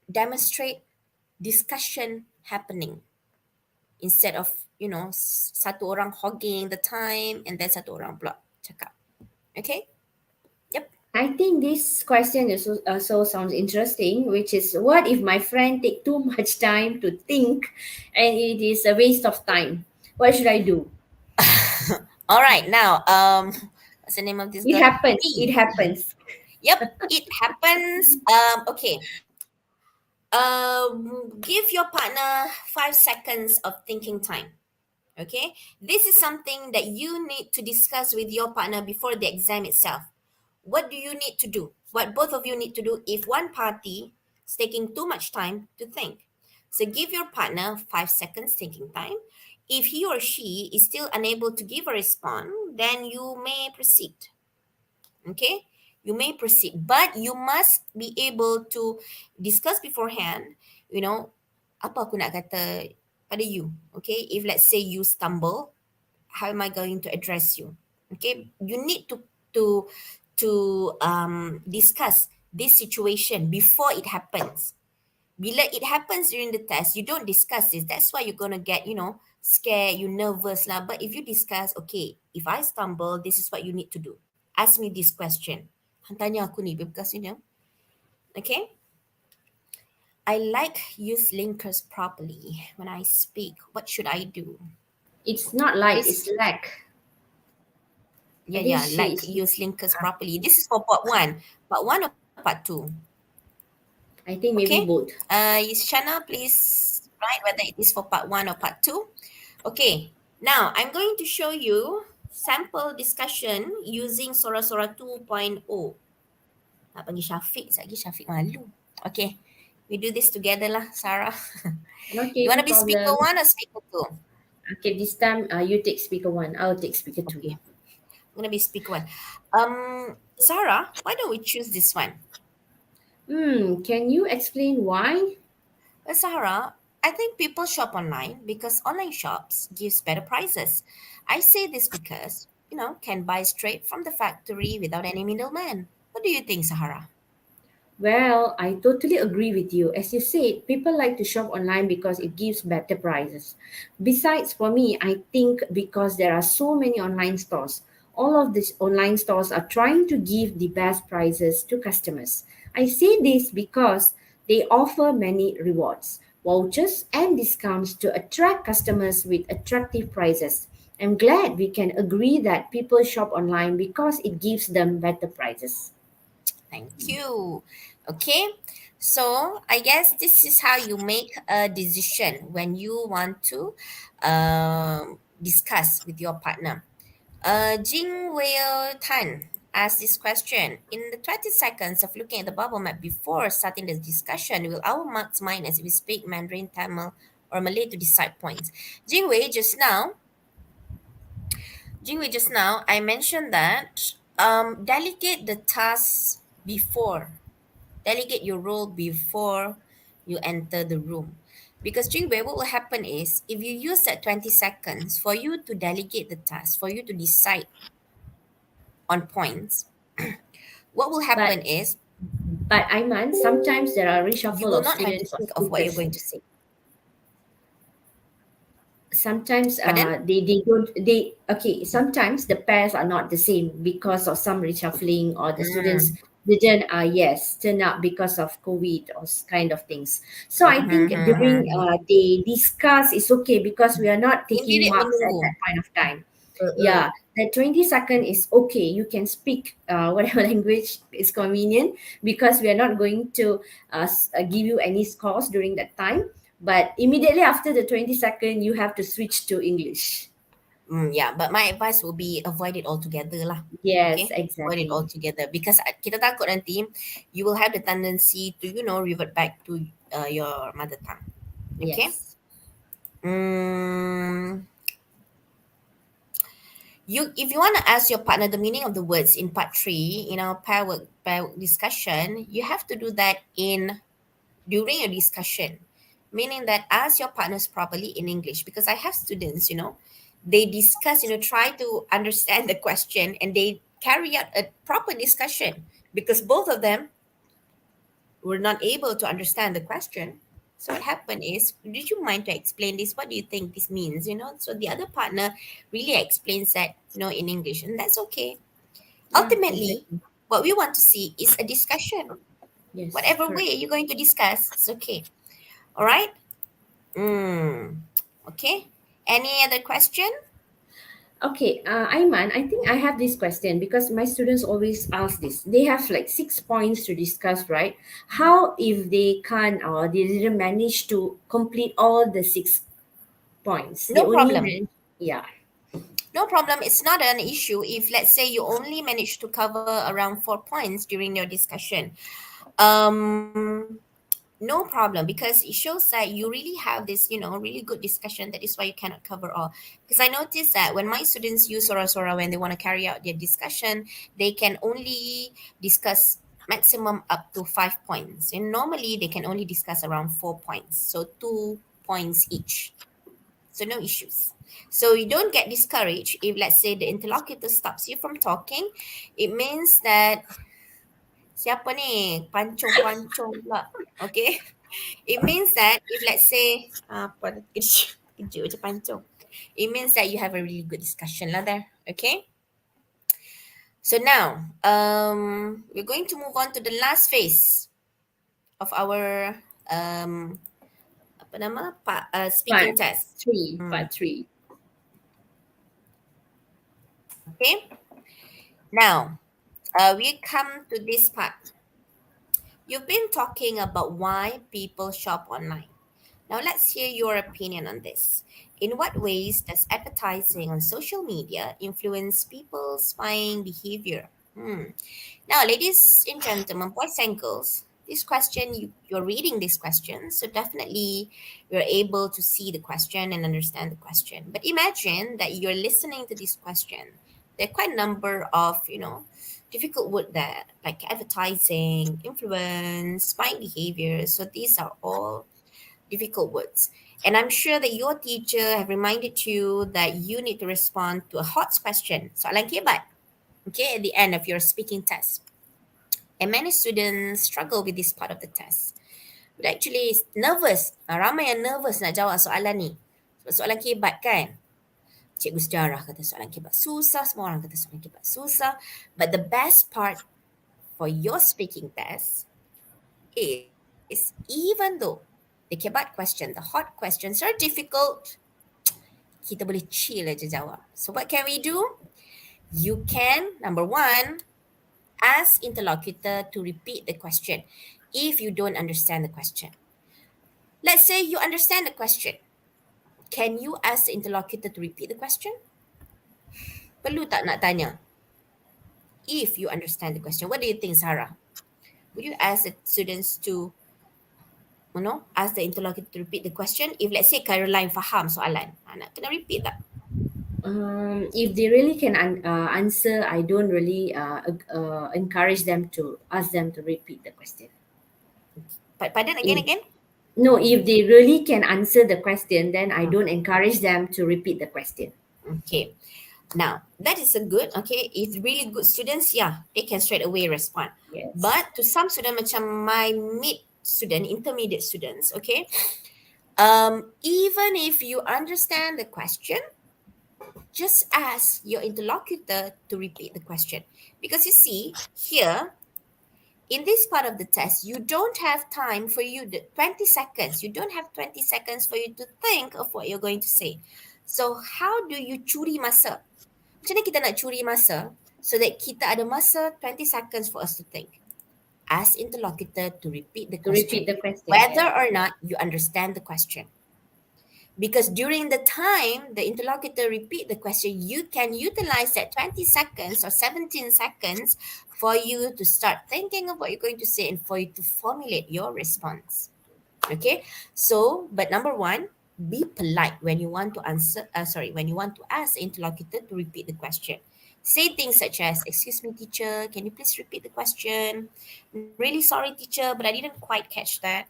demonstrate discussion happening instead of satu orang hogging the time and then satu orang pula cakap. Okay, yep. I think this question is also sounds interesting, which is what if my friend take too much time to think and it is a waste of time? What should I do? All right, now what's the name of this It girl? happens. It B. happens. Yep, it happens. Okay. Give your partner 5 seconds of thinking time. Okay, this is something that you need to discuss with your partner before the exam itself. What do you need to do? What both of you need to do if one party is taking too much time to think? So give your partner 5 seconds thinking time. If he or she is still unable to give a response, then you may proceed. Okay, you may proceed, but you must be able to discuss beforehand, apa aku nak kata pada you. Okay, if let's say you stumble, how am I going to address you? Okay, you need to discuss this situation before it happens. Bila it happens during the test, you don't discuss this. That's why you're gonna get, scared, you nervous lah. But if you discuss, okay, if I stumble, this is what you need to do. Ask me this question. Tanya aku ni because okay. I like use linkers properly when I speak. What should I do? It's not like This it's lack. I think yeah, she like is. use linkers properly. This is for part one. Part one or part two? I think Okay. maybe both. Is Shana, please write whether it is for part one or part two. Okay. Now I'm going to show you sample discussion using Sora 2.0. Nak panggil Syafiq, lagi Syafiq malu. Okay. We do this together lah, Sarah. Okay, You want no to be speaker problem. one or speaker two? Okay, this time you take speaker one. I'll take speaker two. Okay. I'm going to be speaker one. Sarah, why don't we choose this one? Can you explain why? Well, Sarah, I think people shop online because online shops gives better prices. I say this because, can buy straight from the factory without any middleman. What do you think, Sahara? Well, I totally agree with you. As you said, people like to shop online because it gives better prices. Besides, for me, I think because there are so many online stores, all of these online stores are trying to give the best prices to customers. I say this because they offer many rewards, vouchers, and discounts to attract customers with attractive prices. I'm glad we can agree that people shop online because it gives them better prices. Thank you. Okay, so I guess this is how you make a decision when you want to discuss with your partner. Jing Wei Tan asked this question. In the 20 seconds of looking at the bubble map before starting the discussion, will our marks minus if we speak Mandarin, Tamil, or Malay to decide points? Jing Wei, just now, I mentioned that delegate the tasks before. Delegate your role before you enter the room. Because Jingwei, what will happen is if you use that 20 seconds for you to delegate the task, for you to decide on points, what will But happen is But Aiman, sometimes there are you reshuffle will of not have to students or think of what you're speakers. going to say. Sometimes Pardon? they don't they okay. Sometimes the pairs are not the same because of some reshuffling or the students Mm. didn't turn up because of COVID or kind of things. So I think during Mm-hmm. they discuss it's okay because we are not taking Sendiri marks at menunggu. that point of time. Mm-mm. Yeah, the 20-second is okay. You can speak whatever language is convenient, because we are not going to give you any scores during that time. But immediately after the 20-second, you have to switch to English. Yeah, but my advice will be avoid it altogether lah. Yes, Okay, avoid it exactly. altogether because kita takut nanti you will have the tendency to revert back to your mother tongue. Okay. Yes. Mm, if you want to ask your partner the meaning of the words in part three, pair work discussion, you have to do that in during your discussion, meaning that ask your partners properly in English. Because I have students, they discuss, try to understand the question and they carry out a proper discussion because both of them were not able to understand the question. So what happened is, did you mind to explain this? What do you think this means? So the other partner really explains that, in English, and that's okay. Yeah, Ultimately, exactly. what we want to see is a discussion. Yes, Whatever correct. way you're going to discuss, it's okay. All right. Okay. Any other question? Okay, Aiman, I think I have this question because my students always ask this. They have like 6 points to discuss, right? How if they can't or they didn't manage to complete all the 6 points? They No only problem. managed, yeah. No problem. It's not an issue if, let's say, you only manage to cover around 4 points during your discussion. Um, no problem because it shows that you really have this, really good discussion. That is why you cannot cover all. Because I noticed that when my students use Sora when they want to carry out their discussion, they can only discuss maximum up to 5 points. And normally they can only discuss around 4 points. So 2 points each. So no issues. So you don't get discouraged if, let's say, the interlocutor stops you from talking. It means that siapa ni pancung-pancung pula. Okay. It means that if, let's say, apa kejut macam pancung. It means that you have a really good discussion lah there. Okay. So now, we're going to move on to the last phase of our apa nama speaking Part test. three, Hmm. part three. Okay. Now, we come to this part. You've been talking about why people shop online. Now, let's hear your opinion on this. In what ways does advertising on social media influence people's buying behavior? Now, ladies and gentlemen, boys and girls, this question, you're reading this question, so definitely you're able to see the question and understand the question. But imagine that you're listening to this question. There are quite a number of, difficult word there, like advertising, influence, buying behavior. So these are all difficult words. And I'm sure that your teacher have reminded you that you need to respond to a hot question. Soalan kebat, okay, at the end of your speaking test. And many students struggle with this part of the test. But actually nervous. Ramai yang nervous nak jawab soalan ni. Sebab soalan kebat kan. Cikgu sejarah kata soalan kebat susah. Semua orang kata soalan kebat susah. But the best part for your speaking test is even though the kebat question, the hot questions are difficult, kita boleh chill aja jawab. So what can we do? You can, number one, ask interlocutor to repeat the question if you don't understand the question. Let's say you understand the question. Can you ask the interlocutor to repeat the question? Perlu tak nak tanya? If you understand the question. What do you think, Sarah? Would you ask the students to, ask the interlocutor to repeat the question? If, let's say, Caroline faham soalan, nak kena repeat tak? If they really can answer, I don't really encourage them to ask them to repeat the question. Pardon, again, If again? no, if they really can answer the question, then I don't encourage them to repeat the question. Okay. Now, that is a good, okay, if really good students, yeah, they can straight away respond. Yes. But to some student, macam my mid student, intermediate students, okay, even if you understand the question, just ask your interlocutor to repeat the question. Because you see, here, in this part of the test, you don't have time for you, 20 seconds. You don't have 20 seconds for you to think of what you're going to say. So how do you curi masa? macam mana kita nak curi masa so that kita ada masa 20 seconds for us to think. Ask interlocutor to repeat the To repeat question, the question, whether yeah. or not you understand the question. Because during the time the interlocutor repeat the question, you can utilize that 20 seconds or 17 seconds for you to start thinking of what you're going to say and for you to formulate your response. Okay, so but number one, be polite when you want to answer when you want to ask the interlocutor to repeat the question. Say things such as, excuse me teacher, can you please repeat the question? Really sorry teacher, but I didn't quite catch that.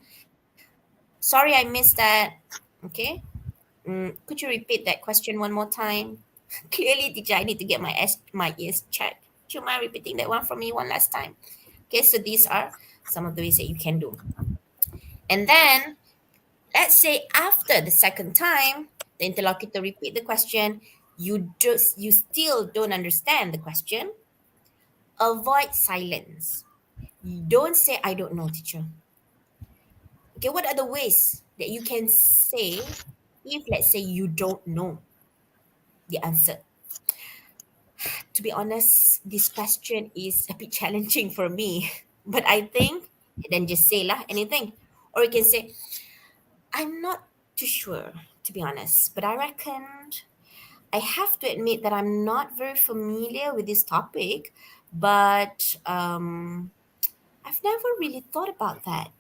Sorry I missed that. Okay. Could you repeat that question one more time? Clearly teacher, I need to get my ears checked. Do you mind repeating that one for me one last time? Okay, so these are some of the ways that you can do. And then let's say after the second time, the interlocutor repeat the question, you still don't understand the question, avoid silence. Don't say I don't know, teacher. Okay, what are the ways that you can say if let's say you don't know the answer? To be honest, this question is a bit challenging for me. But I think then just say lah anything. Or you can say, I'm not too sure, to be honest, but I reckon I have to admit that I'm not very familiar with this topic, but I've never really thought about that.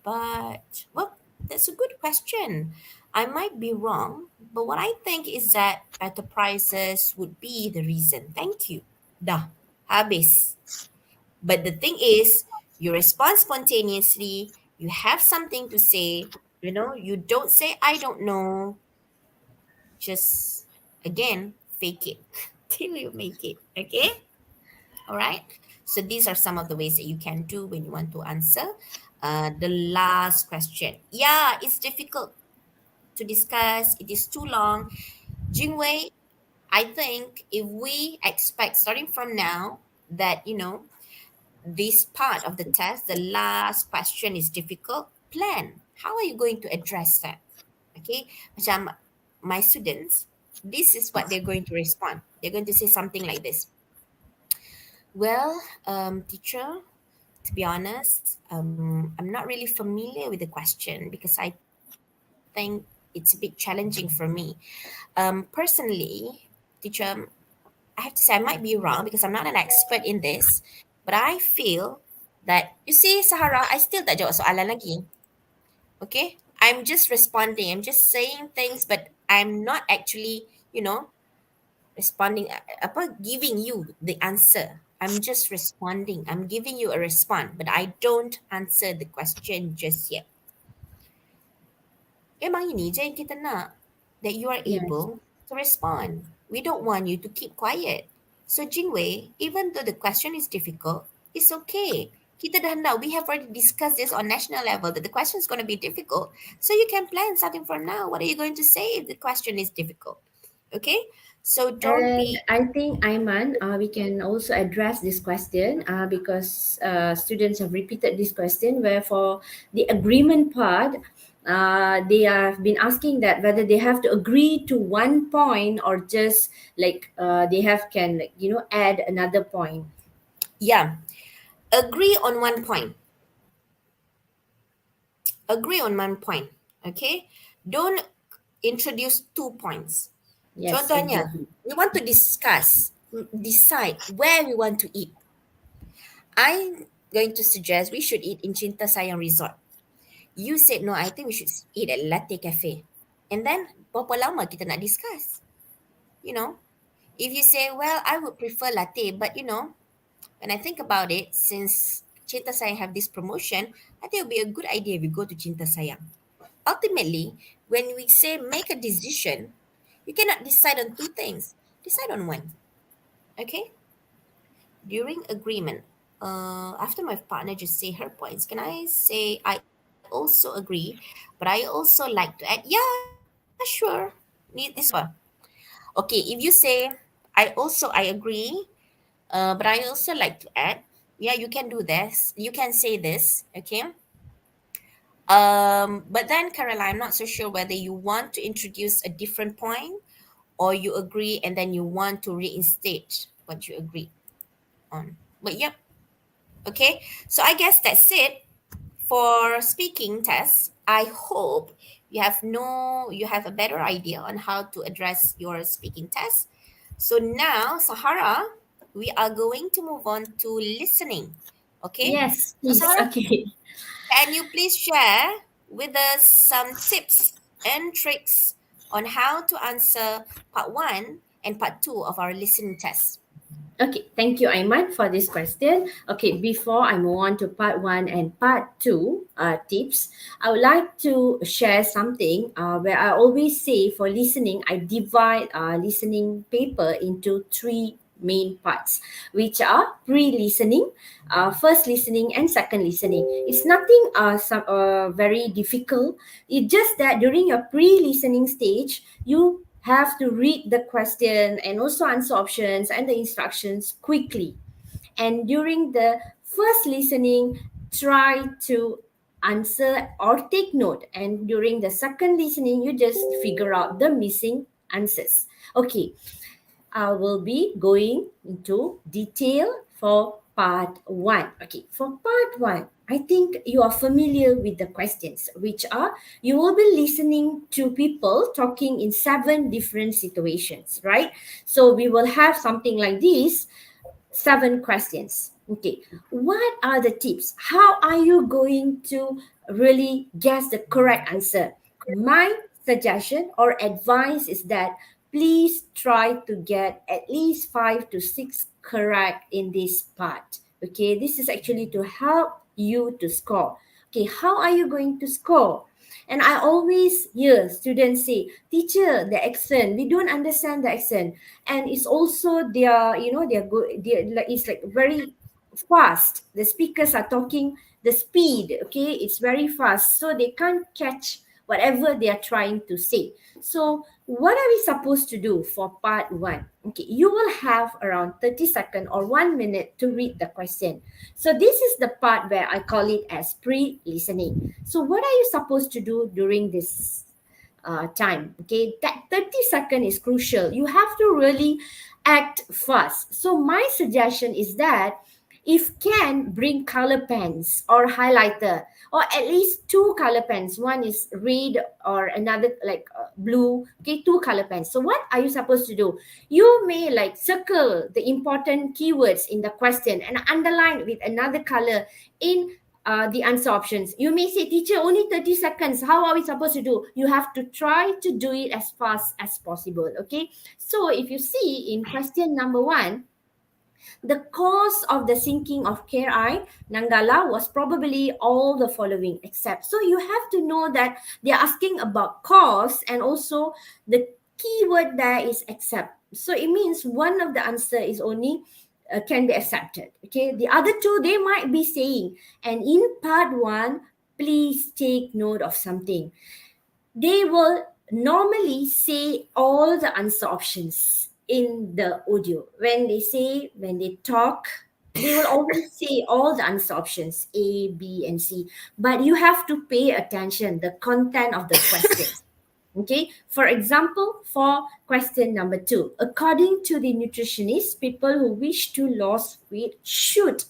But, well, that's a good question. I might be wrong, but what I think is that better prices would be the reason. Thank you. Dah, habis. But the thing is, you respond spontaneously, you have something to say, you don't say, I don't know, just again fake it till you make it. Okay, all right. So these are some of the ways that you can do when you want to answer the last question. Yeah, it's difficult to discuss, it is too long. Jingwei, I think if we expect starting from now that this part of the test, the last question is difficult, plan how are you going to address that. Okay, macam my students, this is what they're going to respond. They're going to say something like this. Well, teacher, to be honest, I'm not really familiar with the question because I think it's a bit challenging for me. Personally, teacher, I have to say I might be wrong because I'm not an expert in this, but I feel that, you see, Sahara, I still tak jawab soalan lagi. Okay, I'm just responding, I'm just saying things, but I'm not actually responding, apa, giving you the answer. I'm just responding, I'm giving you a response, but I don't answer the question just yet. Memang ini je yang kita nak, that you are Yes. able to respond. We don't want you to keep quiet. So Jingwei, even though the question is difficult, it's okay. Kita dah hendak, we have already discussed this on national level that the question is going to be difficult. So you can plan starting from now. What are you going to say if the question is difficult? Okay? So don't And be, I think, Aiman, we can also address this question because students have repeated this question where for the agreement part, they have been asking that whether they have to agree to one point or just like they have can like, add another point. yeah, agree on one point. Agree on one point. Okay? Don't introduce 2 points. Yes, Contohnya, exactly. we want to decide where we want to eat. I'm going to suggest we should eat in Cinta Sayang Resort. You said no, I think we should eat at Latte Cafe. And then, berapa lama kita nak discuss? You know, if you say, well, I would prefer latte, but when I think about it, since Cinta Sayang have this promotion, I think it would be a good idea if we go to Cinta Sayang. Ultimately, when we say make a decision, you cannot decide on two things. Decide on one. Okay? During agreement, after my partner just say her points, can I say I also agree, but I also like to add, yeah, sure. Need this one. Okay, if you say I agree, but I also like to add, yeah, you can do this. You can say this, okay? But then, Caroline, I'm not so sure whether you want to introduce a different point or you agree and then you want to reinstate what you agreed on. But yep, okay. So I guess that's it for speaking tests. I hope you have a better idea on how to address your speaking test. So now, Sahara, we are going to move on to listening. Okay? Yes, So please. Sahara, Okay. can you please share with us some tips and tricks on how to answer part 1 and part 2 of our listening test? Okay, thank you, Aiman, for this question. Okay, before I move on to part one and part two tips, I would like to share something where I always say for listening, I divide listening paper into three main parts, which are pre-listening, first listening, and second listening. It's nothing very difficult. It's just that during your pre-listening stage, you have to read the question and also answer options and the instructions quickly. And during the first listening, try to answer or take note. And during the second listening, you just figure out the missing answers. Okay, I will be going into detail for part one. Okay, for part one, I think you are familiar with the questions, which are you will be listening to people talking in seven different situations, right? So we will have something like this, seven questions. Okay, what are the tips? How are you going to really guess the correct answer? My suggestion or advice is that please try to get at least five to six correct in this part. Okay, this is actually to help you to score. Okay, how are you going to score? And I always hear students say, teacher, the accent, we don't understand the accent. And it's also their, they're good, it's like very fast. The speakers are talking the speed, okay? It's very fast. So they can't catch whatever they are trying to say. So what are we supposed to do for part one? Okay, you will have around 30 seconds or 1 minute to read the question. So this is the part where I call it as pre-listening. So what are you supposed to do during this time? Okay, that 30 second is crucial. You have to really act fast. So my suggestion is that if can, bring color pens or highlighter, or at least two color pens. One is red or another like blue. Okay, two color pens. So what are you supposed to do? You may like circle the important keywords in the question and underline with another color in the answer options. You may say, teacher, only 30 seconds. How are we supposed to do? You have to try to do it as fast as possible. Okay. So if you see in question number one, the cause of the sinking of KI Nangala was probably all the following except. So you have to know that they're asking about cause and also the keyword there is except. So it means one of the answer is only can be accepted. Okay, the other two they might be saying, and in part one, please take note of something. They will normally say all the answer options in the audio. When they talk, they will always say all the answer options A, B, and C. But you have to pay attention the content of the questions. Okay, for example, for question number two, according to the nutritionist, people who wish to lose weight should.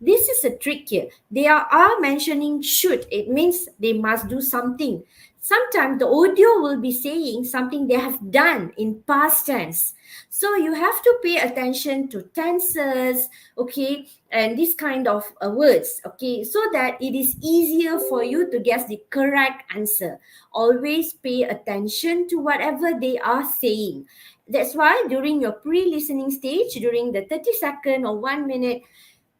This is a trick here. They are mentioning should. It means they must do something. Sometimes the audio will be saying something they have done in past tense. So you have to pay attention to tenses, okay, and this kind of words, okay, so that it is easier for you to guess the correct answer. Always pay attention to whatever they are saying. That's why during your pre-listening stage, during the 30 second or 1 minute,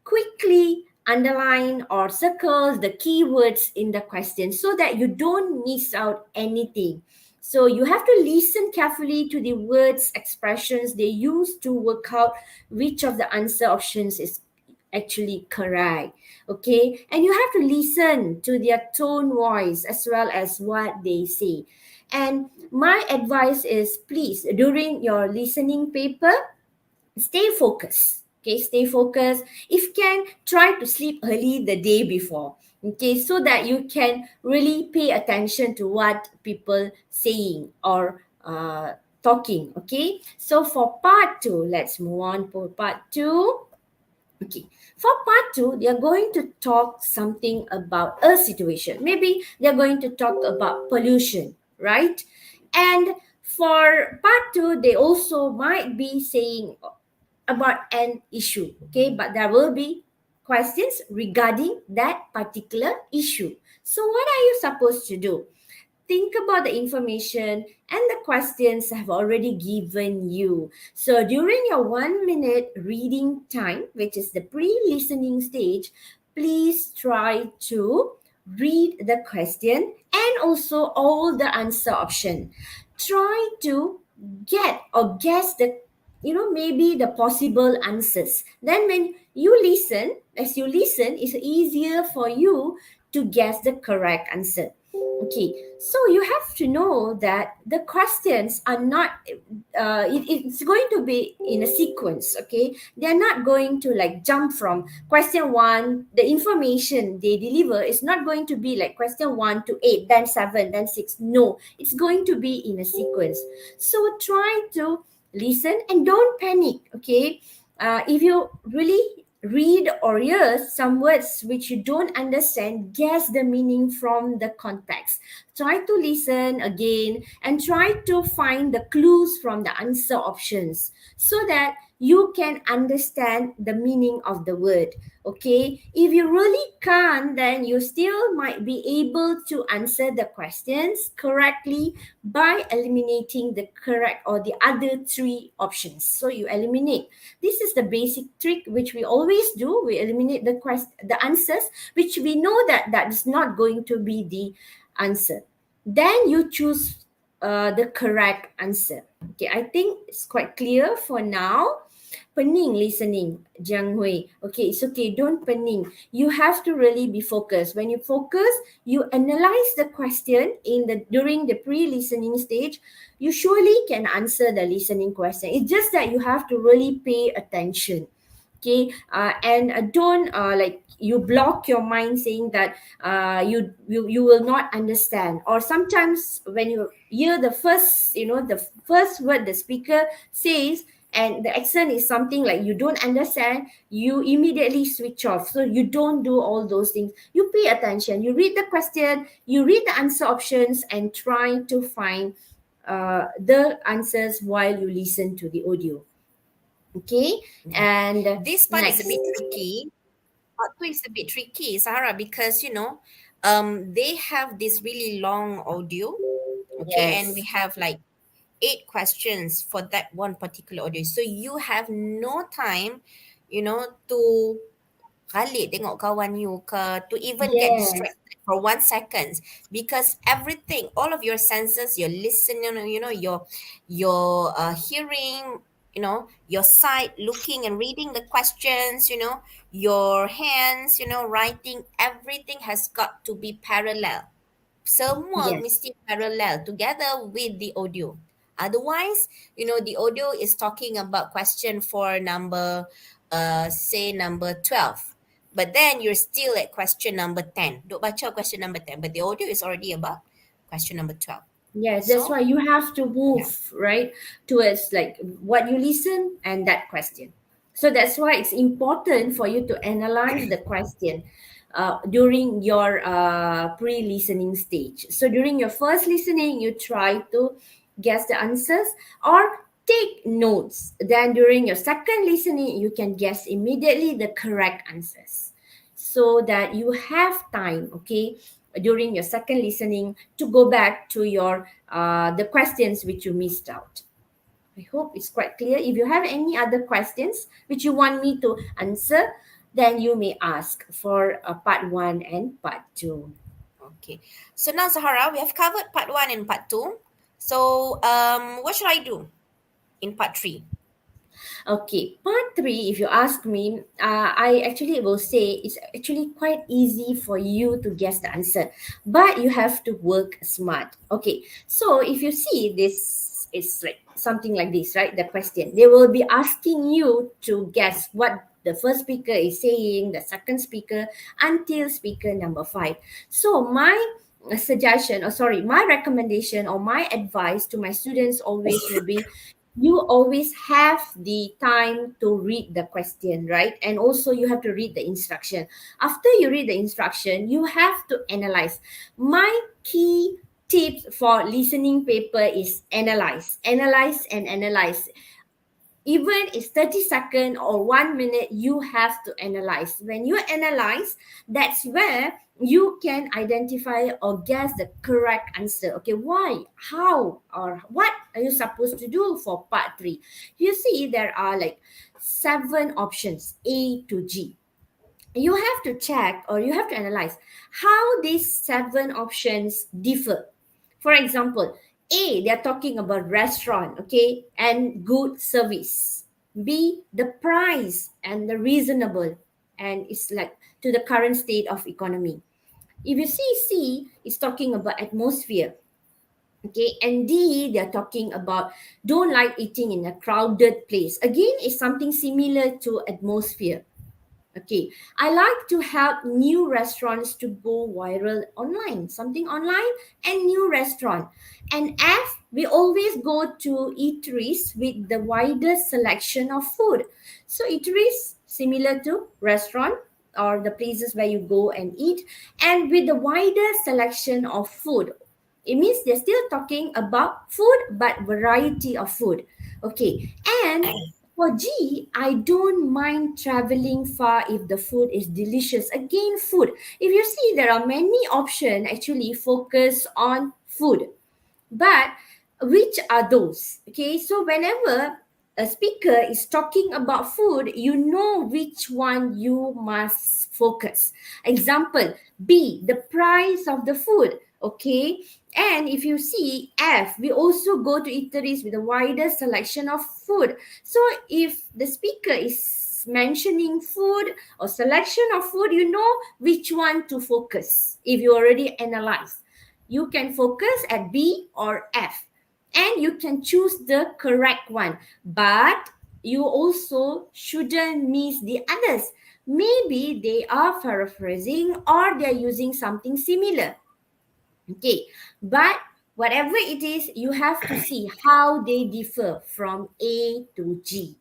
quickly underline or circle the keywords in the question so that you don't miss out anything. So you have to listen carefully to the words, expressions they use to work out which of the answer options is actually correct. Okay, and you have to listen to their tone voice as well as what they say. And my advice is, please, during your listening paper, stay focused. Okay, stay focused. If can, try to sleep early the day before. Okay, so that you can really pay attention to what people saying or talking. Okay, so for part two, let's move on for part two. Okay, for part two, they are going to talk something about a situation. Maybe they are going to talk about pollution, right? And for part two, they also might be saying about an issue, okay? But there will be questions regarding that particular issue. So, what are you supposed to do? Think about the information and the questions I've already given you. So during your 1 minute reading time, which is the pre-listening stage, please try to read the question and also all the answer option. Try to get or guess the maybe the possible answers. Then when you listen, as you listen, it's easier for you to guess the correct answer. Okay, so you have to know that the questions are not, it's going to be in a sequence, okay? They're not going to like jump from question one, the information they deliver is not going to be like question one to eight, then seven, then six. No, it's going to be in a sequence. So try to listen and don't panic, okay? If you really read or hear some words which you don't understand, guess the meaning from the context. Try to listen again and try to find the clues from the answer options so that you can understand the meaning of the word. Okay, if you really can't, then you still might be able to answer the questions correctly by eliminating the correct or the other three options. So you eliminate. This is the basic trick which we always do. We eliminate the answers which we know that that is not going to be the answer. Then you choose the correct answer. Okay, I think it's quite clear for now. Pening listening, Jiang Hui. Okay, it's okay. Don't pening. You have to really be focused. When you focus, you analyze the question in the during the pre-listening stage. You surely can answer the listening question. It's just that you have to really pay attention. Okay, and don't like you block your mind saying that you will not understand. Or sometimes when you hear the first the first word the speaker says and the accent is something like you don't understand, you immediately switch off. So you don't do all those things. You pay attention, you read the question, you read the answer options and try to find the answers while you listen to the audio. Okay, Yeah. and This part is a next. bit tricky. Part two is a bit tricky, Sarah, because they have this really long audio, okay, and we Yes, have like 8 questions for that one particular audio. So you have no time, to Khalid tengok kawan you ke, to even get yes, distracted for 1 second, because everything, all of your senses, your listening, your hearing, your sight, looking and reading the questions, your hands, writing, everything has got to be parallel. Semua yes, mesti parallel together with the audio. Otherwise, the audio is talking about question for number, say number 12. But then you're still at question number 10. Duk baca question number 10, but the audio is already about question number 12. yes. That's So, why you have to yeah. move right towards like what you listen and that question. So that's why it's important for you to analyze the question during your pre-listening stage. So during your first listening, you try to guess the answers or take notes. Then during your second listening, you can guess immediately the correct answers so that you have time, okay, during your second listening to go back to your the questions which you missed out. I hope it's quite clear. If you have any other questions which you want me to answer, then you may ask for part one and part two. Okay. So now, Sahara, we have covered part 1 and part 2. So, what should I do in part 3? Okay, part three, if you ask me, I actually will say it's actually quite easy for you to guess the answer, but you have to work smart. Okay, so if you see this, it's like something like this, right? The question, they will be asking you to guess what the first speaker is saying, the second speaker, until speaker number five. So my suggestion, or sorry, my recommendation or my advice to my students always will be, you always have the time to read the question, right? And also you have to read the instruction. After you read the instruction, you have to analyze. My key tips for listening paper is analyze, analyze, and analyze. Even it's 30 seconds or 1 minute, you have to analyze. When you analyze, that's where you can identify or guess the correct answer. Okay, why, how, or what are you supposed to do for part 3? You see there are like 7 options, A to G. You have to check or you have to analyze how these 7 options differ. For example, A, they're talking about restaurant, okay, and good service. B, the price and the reasonable, and it's like to the current state of economy. If you see C, it's talking about atmosphere, okay, and D, they're talking about don't like eating in a crowded place. Again, it's something similar to atmosphere. Okay, I like to help new restaurants to go viral online, something online and new restaurant. And F, we always go to eateries with the widest selection of food. So eateries similar to restaurant or the places where you go and eat, and with the widest selection of food. It means they're still talking about food but variety of food. Okay, and for G, I don't mind traveling far if the food is delicious. Again, food. If you see, there are many options actually focus on food. But which are those? Okay, so whenever a speaker is talking about food, you know which one you must focus. Example, B, the price of the food. Okay, and if you see F, we also go to eateries with a wider selection of food. So if the speaker is mentioning food or selection of food, you know which one to focus if you already analyze. You can focus at B or F, and you can choose the correct one. But you also shouldn't miss the others. Maybe they are paraphrasing or they're using something similar. Okay, but whatever it is, you have to see how they differ from A to G.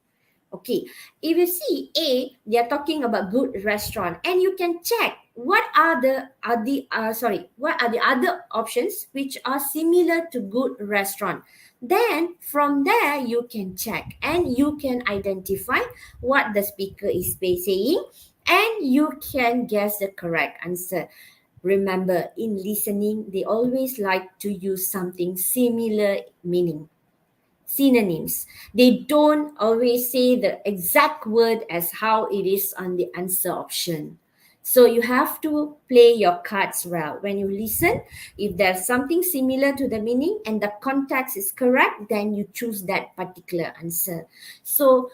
Okay, if you see A, they are talking about good restaurant, and you can check what are the other options which are similar to good restaurant. Then from there you can check and you can identify what the speaker is saying, and you can guess the correct answer. Remember, in listening, they always like to use something similar meaning, synonyms. They don't always say the exact word as how it is on the answer option. So you have to play your cards well. When you listen, if there's something similar to the meaning and the context is correct, then you choose that particular answer. So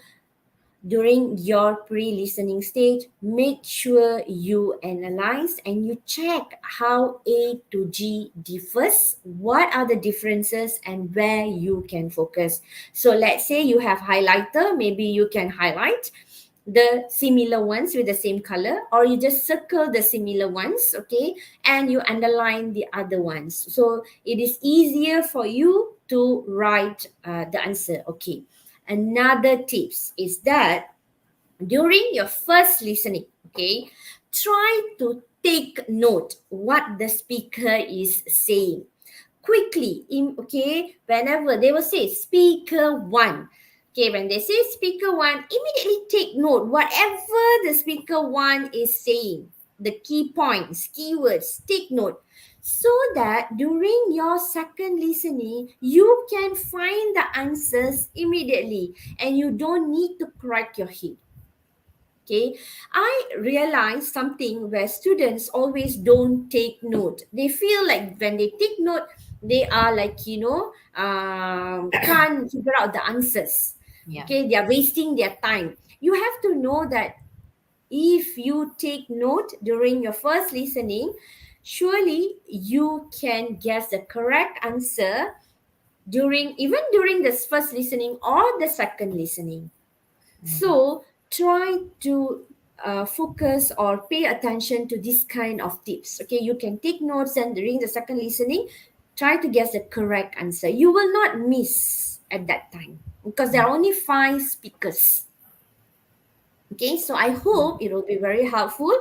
during your pre-listening stage, make sure you analyze and you check how A to G differs, what are the differences, and where you can focus. So let's say you have highlighter, maybe you can highlight the similar ones with the same color, or you just circle the similar ones, okay, and you underline the other ones. So it is easier for you to write the answer, okay. Another tips is that during your first listening, okay, try to take note what the speaker is saying quickly. Okay, whenever they will say speaker one, okay, when they say speaker one, immediately take note whatever the speaker one is saying, the key points, keywords, take note, so that during your second listening you can find the answers immediately and you don't need to crack your head. Okay, I realized something where students always don't take note. They feel like when they take note, they are like, can't figure out the answers. Yeah. Okay, they are wasting their time. You have to know that if you take note during your first listening, surely you can guess the correct answer during this first listening or the second listening. So try to focus or pay attention to this kind of tips. Okay, you can take notes, and during the second listening, try to guess the correct answer. You will not miss at that time because there are only five speakers. Okay, so I hope it will be very helpful,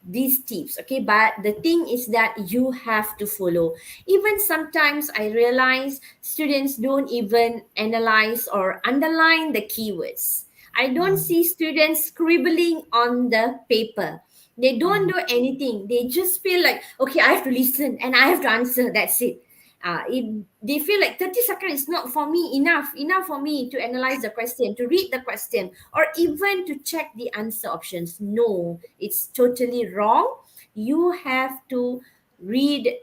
these tips. Okay, but the thing is that you have to follow. Even sometimes I realize students don't even analyze or underline the keywords. I don't see students scribbling on the paper. They don't do anything. They just feel like, okay, I have to listen and I have to answer. That's it. They feel like 30 seconds is not for me enough for me to analyze the question, to read the question, or even to check the answer options. No, it's totally wrong. You have to read,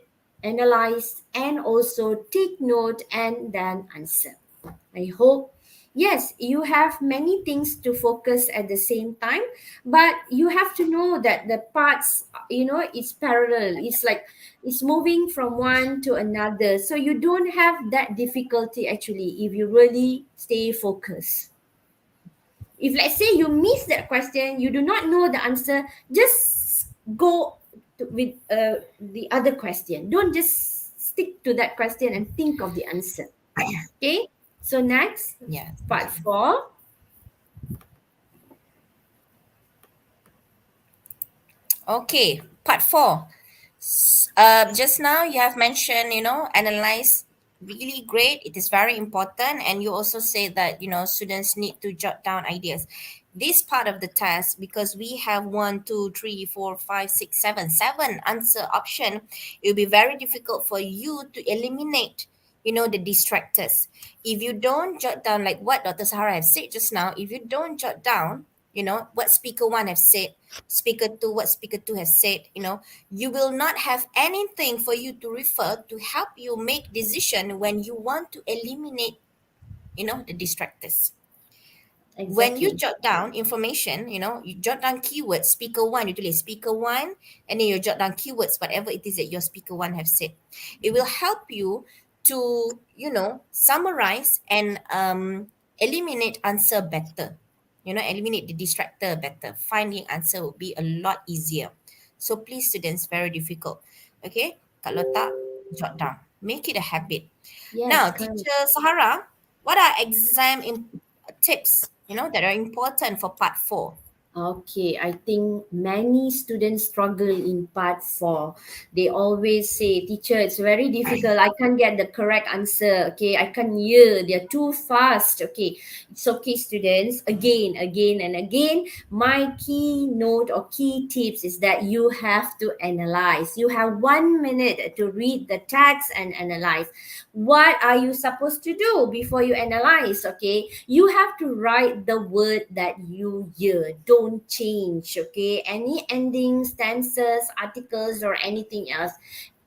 analyze, and also take note and then answer. I hope. Yes, you have many things to focus at the same time, but you have to know that the parts, it's parallel. It's like it's moving from one to another. So you don't have that difficulty actually if you really stay focused. If let's say you miss that question, you do not know the answer, just go with the other question. Don't just stick to that question and think of the answer. Okay, so next, Yeah. part four. Okay, part four. Just now you have mentioned, analyze really great. It is very important, and you also say that students need to jot down ideas. This part of the test, because we have one, two, three, four, five, six, seven answer option, it will be very difficult for you to eliminate, the distractors. If you don't jot down, like what Dr. Sahara has said just now, if you don't jot down, what speaker one has said, speaker two, what speaker two has said, you will not have anything for you to refer to help you make decision when you want to eliminate, the distractors. When you Exactly. jot down information, you jot down keywords, speaker one, you tulis speaker one, and then you jot down keywords, whatever it is that your speaker one have said. It will help you to, summarize and eliminate answer better. Eliminate the distractor better. Finding answer will be a lot easier. So please, students, very difficult. Okay? Kalau tak, jot down. Make it a habit. Yes, Now, correct. Teacher Sahara, what are tips, that are important for part four? Okay, I think many students struggle in part four. They always say, teacher, it's very difficult. I can't get the correct answer. Okay, I can't hear. They're too fast. Okay, it's okay, students. Again, and again, my key note or key tips is that you have to analyze. You have 1 minute to read the text and analyze. What are you supposed to do before you analyze? Okay, you have to write the word that you hear. Don't change. Okay, any endings, tenses, articles, or anything else,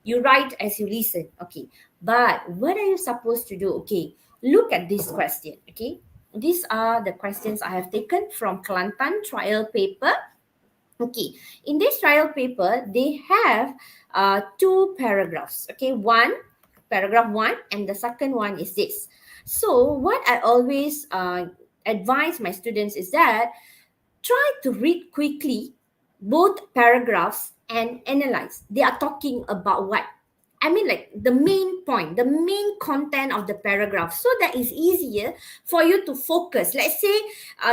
you write as you listen. Okay, but what are you supposed to do? Okay, look at this question. Okay, these are the questions I have taken from Kelantan trial paper. Okay, in this trial paper, they have two paragraphs. Okay, one paragraph one, and the second one is this. So, what I always advise my students is that try to read quickly both paragraphs and analyze. They are talking about what? I mean, like the main point, the main content of the paragraph, so that is easier for you to focus. Let's say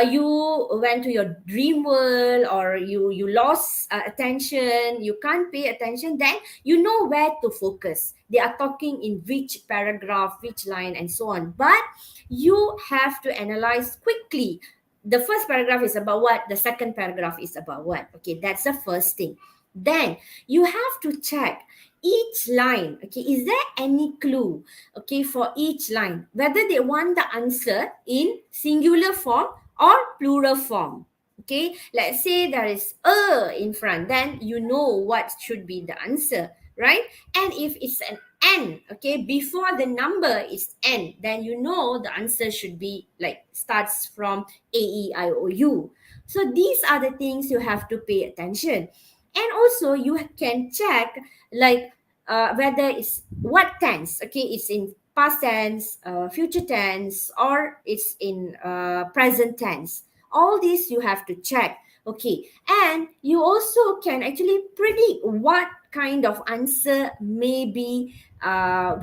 you went to your dream world, or you lost attention, you can't pay attention, then you know where to focus. They are talking in which paragraph, which line, and so on. But you have to analyze quickly. The first paragraph is about what, the second paragraph is about what. Okay, that's the first thing. Then you have to check each line. Okay, is there any clue, okay, for each line, whether they want the answer in singular form or plural form. Okay, let's say there is a in front, then you know what should be the answer, right? And if it's an n, okay, before the number is n, then you know the answer should be like starts from a, e, I, o, u. So these are the things you have to pay attention. And also you can check like whether it's what tense. Okay, it's in past tense, future tense, or it's in present tense. All these you have to check. Okay, and you also can actually predict what kind of answer maybe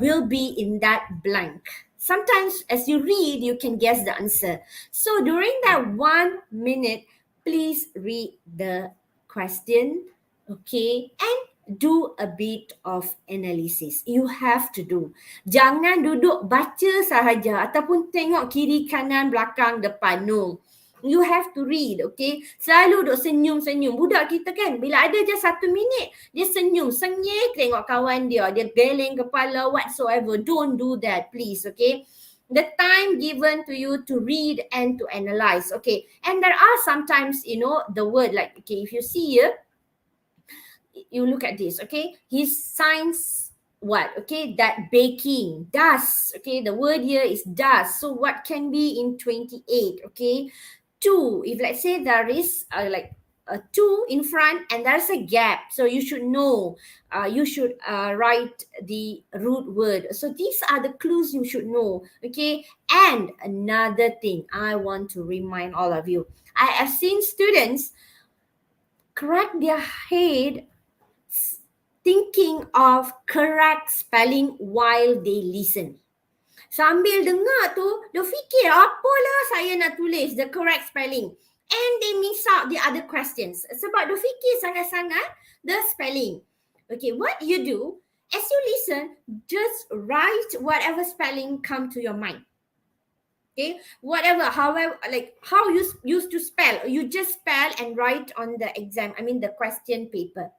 will be in that blank. Sometimes as you read, you can guess the answer. So during that 1 minute, please read the question, okay, and do a bit of analysis. You have to do. Jangan duduk baca sahaja ataupun tengok kiri, kanan, belakang, depan. No. You have to read, okay? Selalu duk senyum-senyum. Budak kita kan, bila ada je 1 minit, dia senyum, sengih tengok kawan dia. Dia geleng kepala, whatsoever. Don't do that, please, okay? The time given to you to read and to analyze, okay? And there are sometimes, the word like, okay, if you see here, you look at this, okay? His signs what? Okay, that baking, does. Okay, the word here is does. So what can be in 28? Okay, two. If let's say there is like a two in front and there's a gap, so you should know. You should write the root word. So these are the clues you should know. Okay, and another thing I want to remind all of you. I have seen students crack their head thinking of correct spelling while they listen. Sambil dengar tu, dia fikir apalah saya nak tulis the correct spelling. And they miss out the other questions. Sebab dia fikir sangat-sangat the spelling. Okay, what you do, as you listen, just write whatever spelling come to your mind. Okay, whatever, however, like how you used to spell, you just spell and write on the exam, the question paper.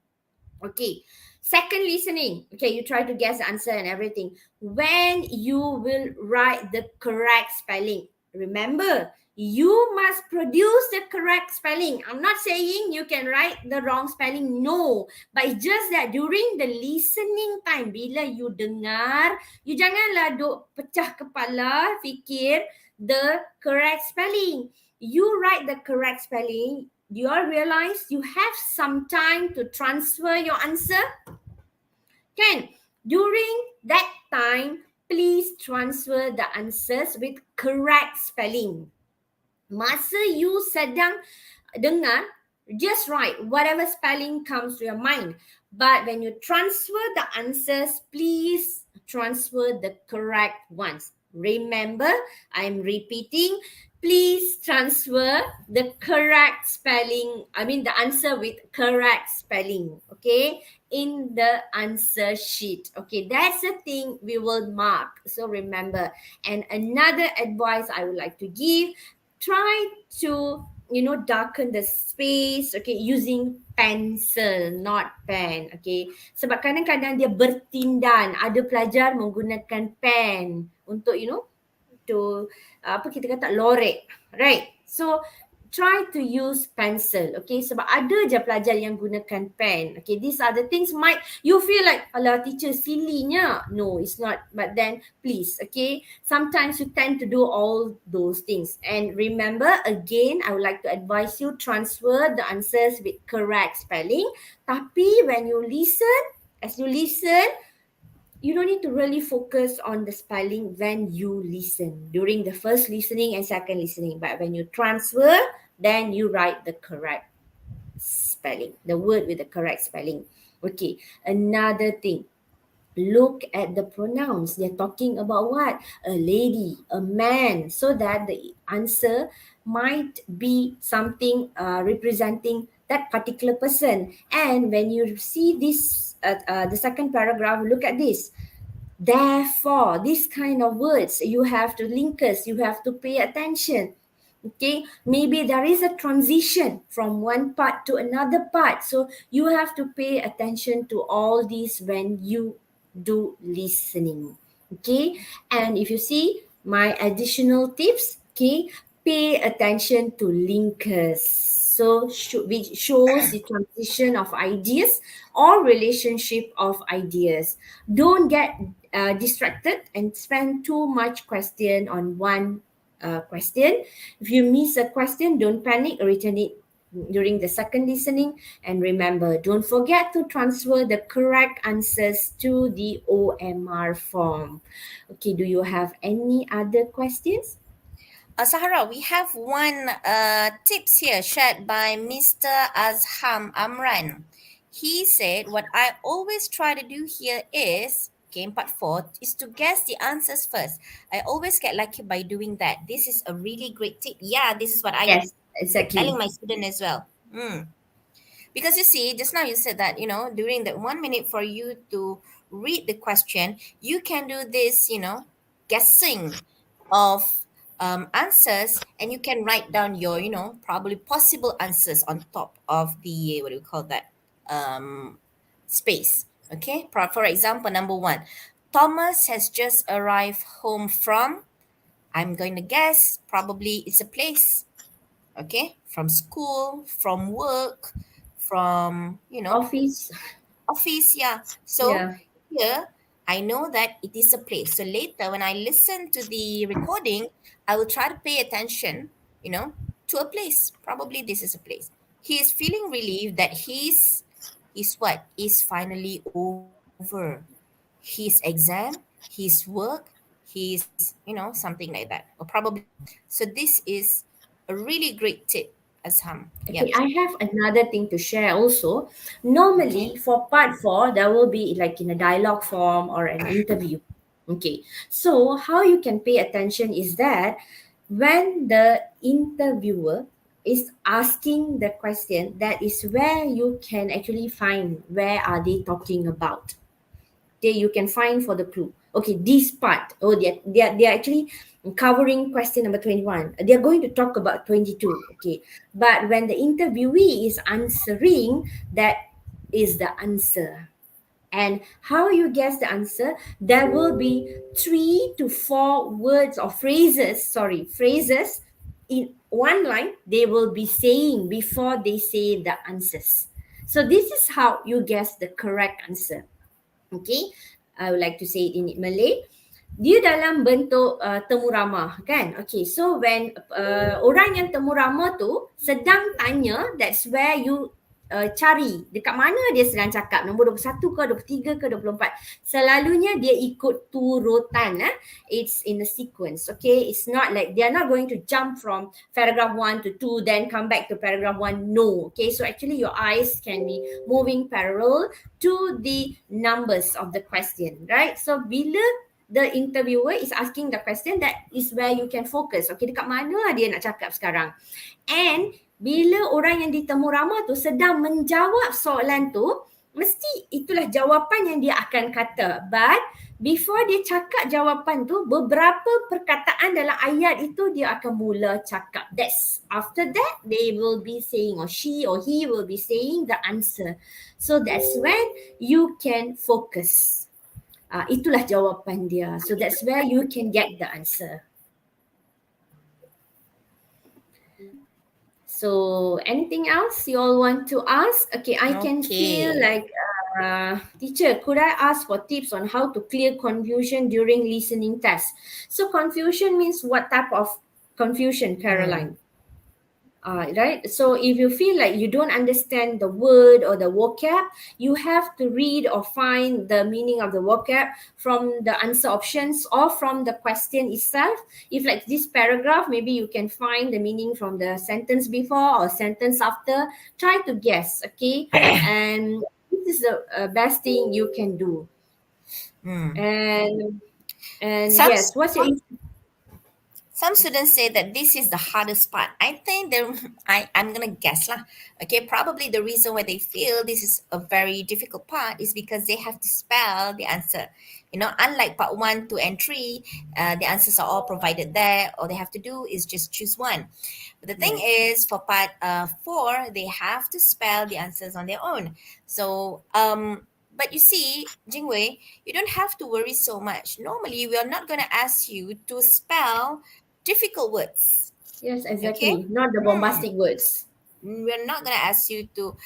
Okay, second listening. Okay, you try to guess the answer and everything. When you will write the correct spelling, remember, you must produce the correct spelling. I'm not saying you can write the wrong spelling, no. But it's just that during the listening time, bila you dengar, you janganlah duk pecah kepala fikir the correct spelling. You write the correct spelling, you all realize you have some time to transfer your answer? Can during that time, please transfer the answers with correct spelling. Masa you sedang dengar, just write whatever spelling comes to your mind. But when you transfer the answers, please transfer the correct ones. Remember, I'm repeating, please transfer the correct spelling, the answer with correct spelling, okay, in the answer sheet. Okay, that's the thing we will mark. So remember, and another advice I would like to give, try to darken the space, okay, using pencil, not pen, okay. Sebab kadang-kadang dia bertindan, ada pelajar menggunakan pen untuk to apa kita kata lorek, right? So try to use pencil, okay? Sebab ada je pelajar yang gunakan pen. Okay, these are the things might you feel like, alah teacher sillynya. No, it's not. But then please, okay? Sometimes you tend to do all those things. And remember, again, I would like to advise you, transfer the answers with correct spelling. Tapi when you listen, as you listen, you don't need to really focus on the spelling when you listen, during the first listening and second listening. But when you transfer, then you write the correct spelling, the word with the correct spelling. Okay, another thing, look at the pronouns. They're talking about what? A lady, a man, so that the answer might be something representing that particular person. And when you see this, the second paragraph, look at this. Therefore, this kind of words, you have to linkers, you have to pay attention. Okay, maybe there is a transition from one part to another part, so you have to pay attention to all these when you do listening. Okay, and if you see my additional tips, okay, pay attention to linkers, so which shows the transition of ideas or relationship of ideas. Don't get distracted and spend too much question on one question. If you miss a question, don't panic, return it during the second listening. And remember, don't forget to transfer the correct answers to the OMR form. Okay, do you have any other questions? Sahara, we have one tips here shared by Mr. Azham Amran. He said, "What I always try to do here is, game part four, is to guess the answers first. I always get lucky by doing that. This is a really great tip. Yeah, this is what I Yes, telling exactly. my student as well. Because you see, just now you said that, during that 1 minute for you to read the question, you can do this, guessing of answers, and you can write down your, probably possible answers on top of the, what do you call that? Um, Space. Okay. For example, number one, Thomas has just arrived home from, I'm going to guess, probably it's a place, okay, from school, from work, from Office. office. Yeah, so Yeah. here I know that it is a place, so later when I listen to the recording, I will try to pay attention, to a place. Probably this is a place. He is feeling relieved that his what is finally over, his exam, his work, his, something like that, or probably. So this is a really great tip, Azham. Yep. Okay, I have another thing to share also. Okay. Normally, for part four, there will be like in a dialogue form or an interview. Okay, so how you can pay attention is that when the interviewer is asking the question, that is where you can actually find where are they talking about. Okay, you can find for the clue. Okay, this part. Oh, they're actually covering question number 21. They're going to talk about 22. Okay. But when the interviewee is answering, that is the answer. And how you guess the answer? There will be 3 to 4 words or phrases in one line they will be saying before they say the answers. So this is how you guess the correct answer. Okay, I would like to say it in Malay. Dia dalam bentuk temu ramah kan. Okay, so when orang yang temu ramah tu sedang tanya, that's where you cari dekat mana dia sedang cakap, nombor 21 ke 23 ke 24. Selalunya dia ikut turutan. It's in a sequence. Okay, it's not like they are not going to jump from paragraph 1 to 2 then come back to paragraph 1. No. Okay, so actually your eyes can be moving parallel to the numbers of the question, right? So bila the interviewer is asking the question, that is where you can focus. Okay, dekat mana dia nak cakap sekarang. And bila orang yang ditemu ramah tu sedang menjawab soalan tu, mesti itulah jawapan yang dia akan kata. But before dia cakap jawapan tu, beberapa perkataan dalam ayat itu dia akan mula cakap. That's after that they will be saying, or she or he will be saying the answer. So that's when you can focus. Itulah jawapan dia. So that's where you can get the answer. So anything else you all want to ask? Okay, I can feel Okay. like teacher, could I ask for tips on how to clear confusion during listening tests? So confusion means what type of confusion, Mm. Caroline? Right? So if you feel like you don't understand the word or the vocab, you have to read or find the meaning of the vocab from the answer options or from the question itself. If like this paragraph, maybe you can find the meaning from the sentence before or sentence after. Try to guess, okay? And this is the best thing you can do. Mm. And Some yes, what's your Some students say that this is the hardest part. I think I'm gonna guess lah. Okay, probably the reason why they feel this is a very difficult part is because they have to spell the answer. Unlike part one, two, and three, the answers are all provided there. All they have to do is just choose one. But the thing yes? is, for part four, they have to spell the answers on their own. So but you see, Jingwei, you don't have to worry so much. Normally, we are not going to ask you to spell difficult words. Yes, Okay? exactly. Not the bombastic words. We're not going to ask you to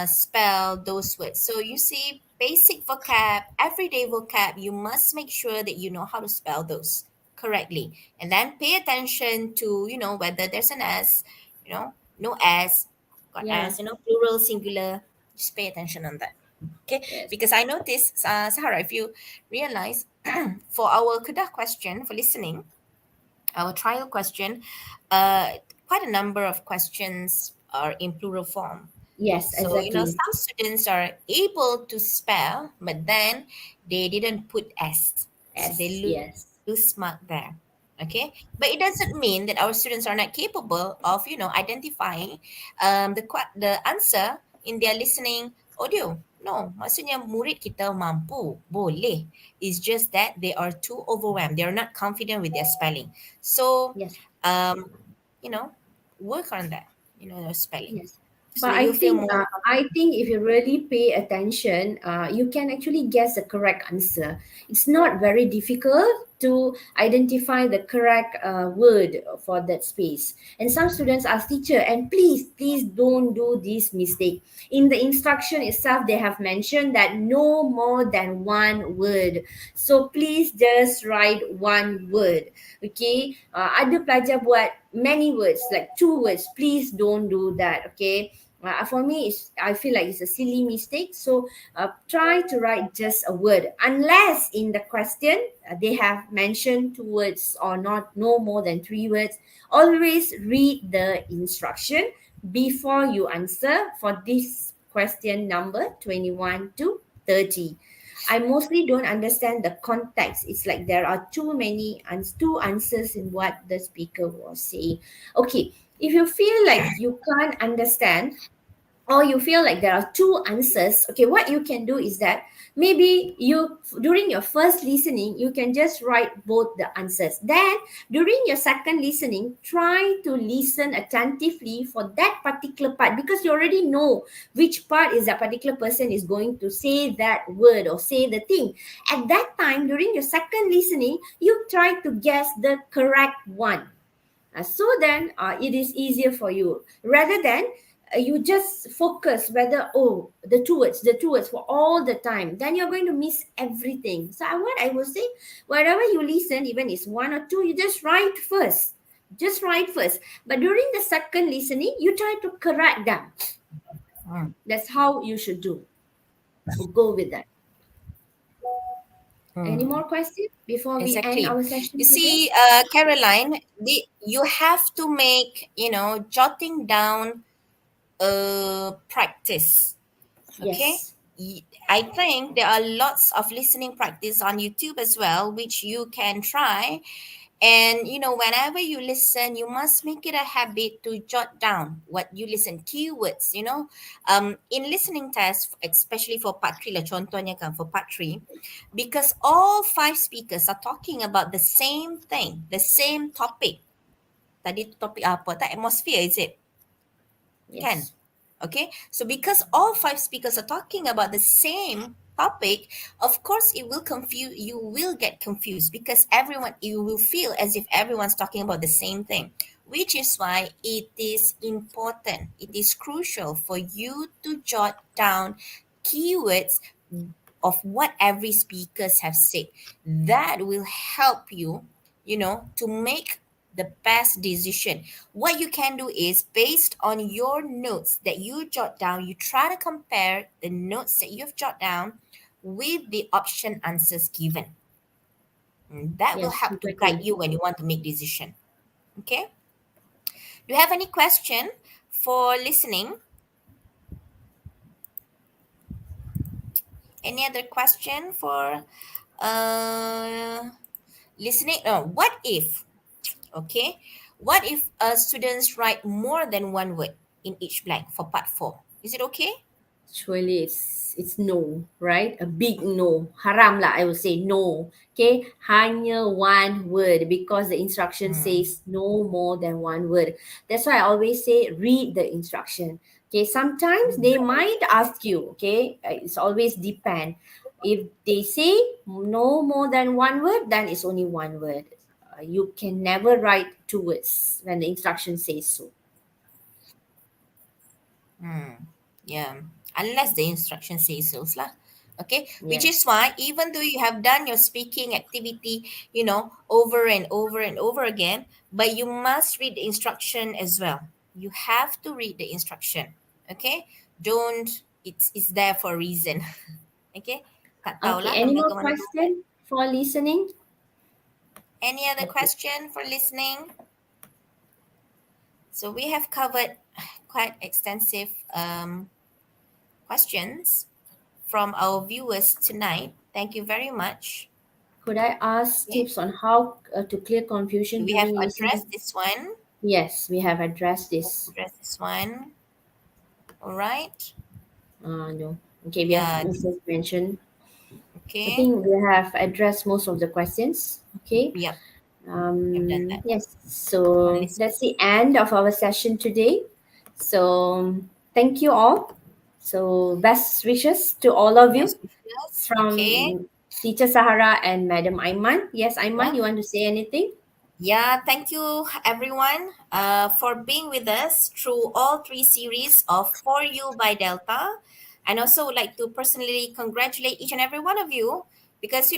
spell those words. So you see, basic vocab, everyday vocab, you must make sure that you know how to spell those correctly. And then pay attention to, whether there's an S, no S, got Yeah. S, plural, singular. Just pay attention on that. Okay? Yes. Because I noticed, Sahara, if you realize, for our Kedah question for listening, our trial question, uh, quite a number of questions are in plural form. Yes, So, exactly. some students are able to spell, but then they didn't put S. So they Yes, yes. lose mark there. Okay. But it doesn't mean that our students are not capable of, identifying the answer in their listening audio. No, maksudnya murid kita mampu, boleh. It's just that they are too overwhelmed. They are not confident with their spelling. So, Yes. um, you know, work on that, their spelling, Yes, so but that you feel more I confident. think if you really pay attention, you can actually guess the correct answer. It's not very difficult to identify the correct word for that space. And some students ask teacher, and please don't do this mistake. In the instruction itself, they have mentioned that no more than one word. So please just write one word. Okay, ada pelajar buat many words like two words. Please don't do that. Okay, for me I feel like it's a silly mistake. So try to write just a word, unless in the question they have mentioned two words or not, no more than three words. Always read the instruction before you answer for this question number 21 to 30. I mostly don't understand the context. It's like there are too many two answers in what the speaker was saying. Okay, if you feel like you can't understand, or you feel like there are two answers, okay, what you can do is that maybe you, during your first listening, you can just write both the answers. Then during your second listening, try to listen attentively for that particular part, because you already know which part is that particular person is going to say that word or say the thing. At that time, during your second listening, you try to guess the correct one. So then it is easier for you, rather than you just focus whether, oh, the two words for all the time, then you're going to miss everything. So what I will say, whatever you listen, even it's one or two, you just write first. Just write first. But during the second listening, you try to correct them. Mm, That's how you should do. We'll go with that. Any mm. more questions before we end Exactly. our You session today? see, Caroline, you have to make, jotting down practice. Okay. Yes. I think there are lots of listening practice on YouTube as well, which you can try. And whenever you listen, you must make it a habit to jot down what you listen, keywords. In listening tests, especially for part 3 lah, contohnya kan for part 3, because all five speakers are talking about the same thing, the same topic. Tadi tu topik apa? Tak, atmosphere, is it? Can. Yes. Okay. So because all five speakers are talking about the same topic, of course it will confuse, you will get confused because you will feel as if everyone's talking about the same thing, which is why it is important, it is crucial for you to jot down keywords of what every speakers have said. That will help you, to make the best decision. What you can do is, based on your notes that you jot down, you try to compare the notes that you've jot down with the option answers given. That will Yes, help to guide exactly. you when you want to make decision. Okay. Do you have any question for listening? Any other question for uh listening? What if, okay, what if students write more than one word in each blank for part 4? Is it okay? Surely it's no, right? A big no. Haram lah, I would say no. Okay, hanya one word, because the instruction Hmm. says no more than one word. That's why I always say read the instruction. Okay, sometimes they might ask you. Okay, it's always depend. If they say no more than one word, then it's only one word. You can never write two words when the instruction says so. Hmm. Yeah. Unless the instruction says so lah. Okay. Which is Yes. why even though you have done your speaking activity, over and over and over again, but you must read the instruction as well. You have to read the instruction. Okay. Don't. It's there for a reason. Okay. Tak Okay, tahulah any lembaga more mana tu buat. question for listening? Any other Okay. question for listening? So we have covered quite extensive questions from our viewers tonight. Thank you very much. Could I ask Okay. tips on how to clear Okay, confusion we have during addressed listening? this one. Yes, we have addressed this. Addressed this one. All right. No. Okay, we have Yeah. just mentioned. I Okay. think we have addressed most of the questions. Okay. Yep. We have done that Yes. on So listening. that's the end of our session today. So thank you all. So best wishes to all of you Best wishes. Okay. from Teacher Sahara and Madam Aiman. Yes, Aiman, Yeah. you want to say anything? Yeah, thank you everyone for being with us through all three series of For You by Delta. And also would like to personally congratulate each and every one of you because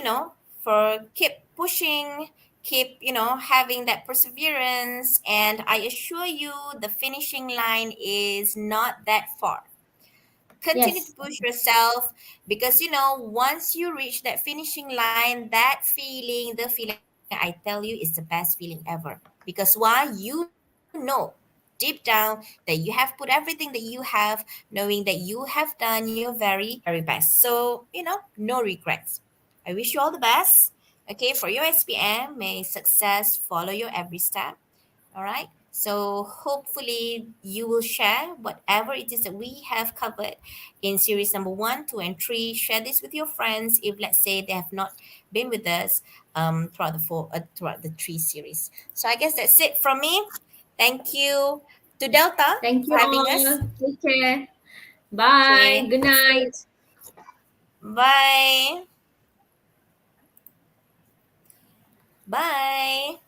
for keep pushing, keep having that perseverance, and I assure you the finishing line is not that far. Continue to Yes. push yourself because once you reach that finishing line, that feeling, the feeling I tell you, is the best feeling ever. Because why? Deep down that you have put everything that you have, knowing that you have done your very very best. So no regrets. I wish you all the best. Okay, for your SPM, may success follow your every step. All right. So hopefully you will share whatever it is that we have covered in series number one, two, and three. Share this with your friends if, let's say, they have not been with us throughout the three series. So I guess that's it from me. Thank you to Delta Thank for you having us. all. Take care. Bye. Okay, Good that's night. it. Bye. Bye.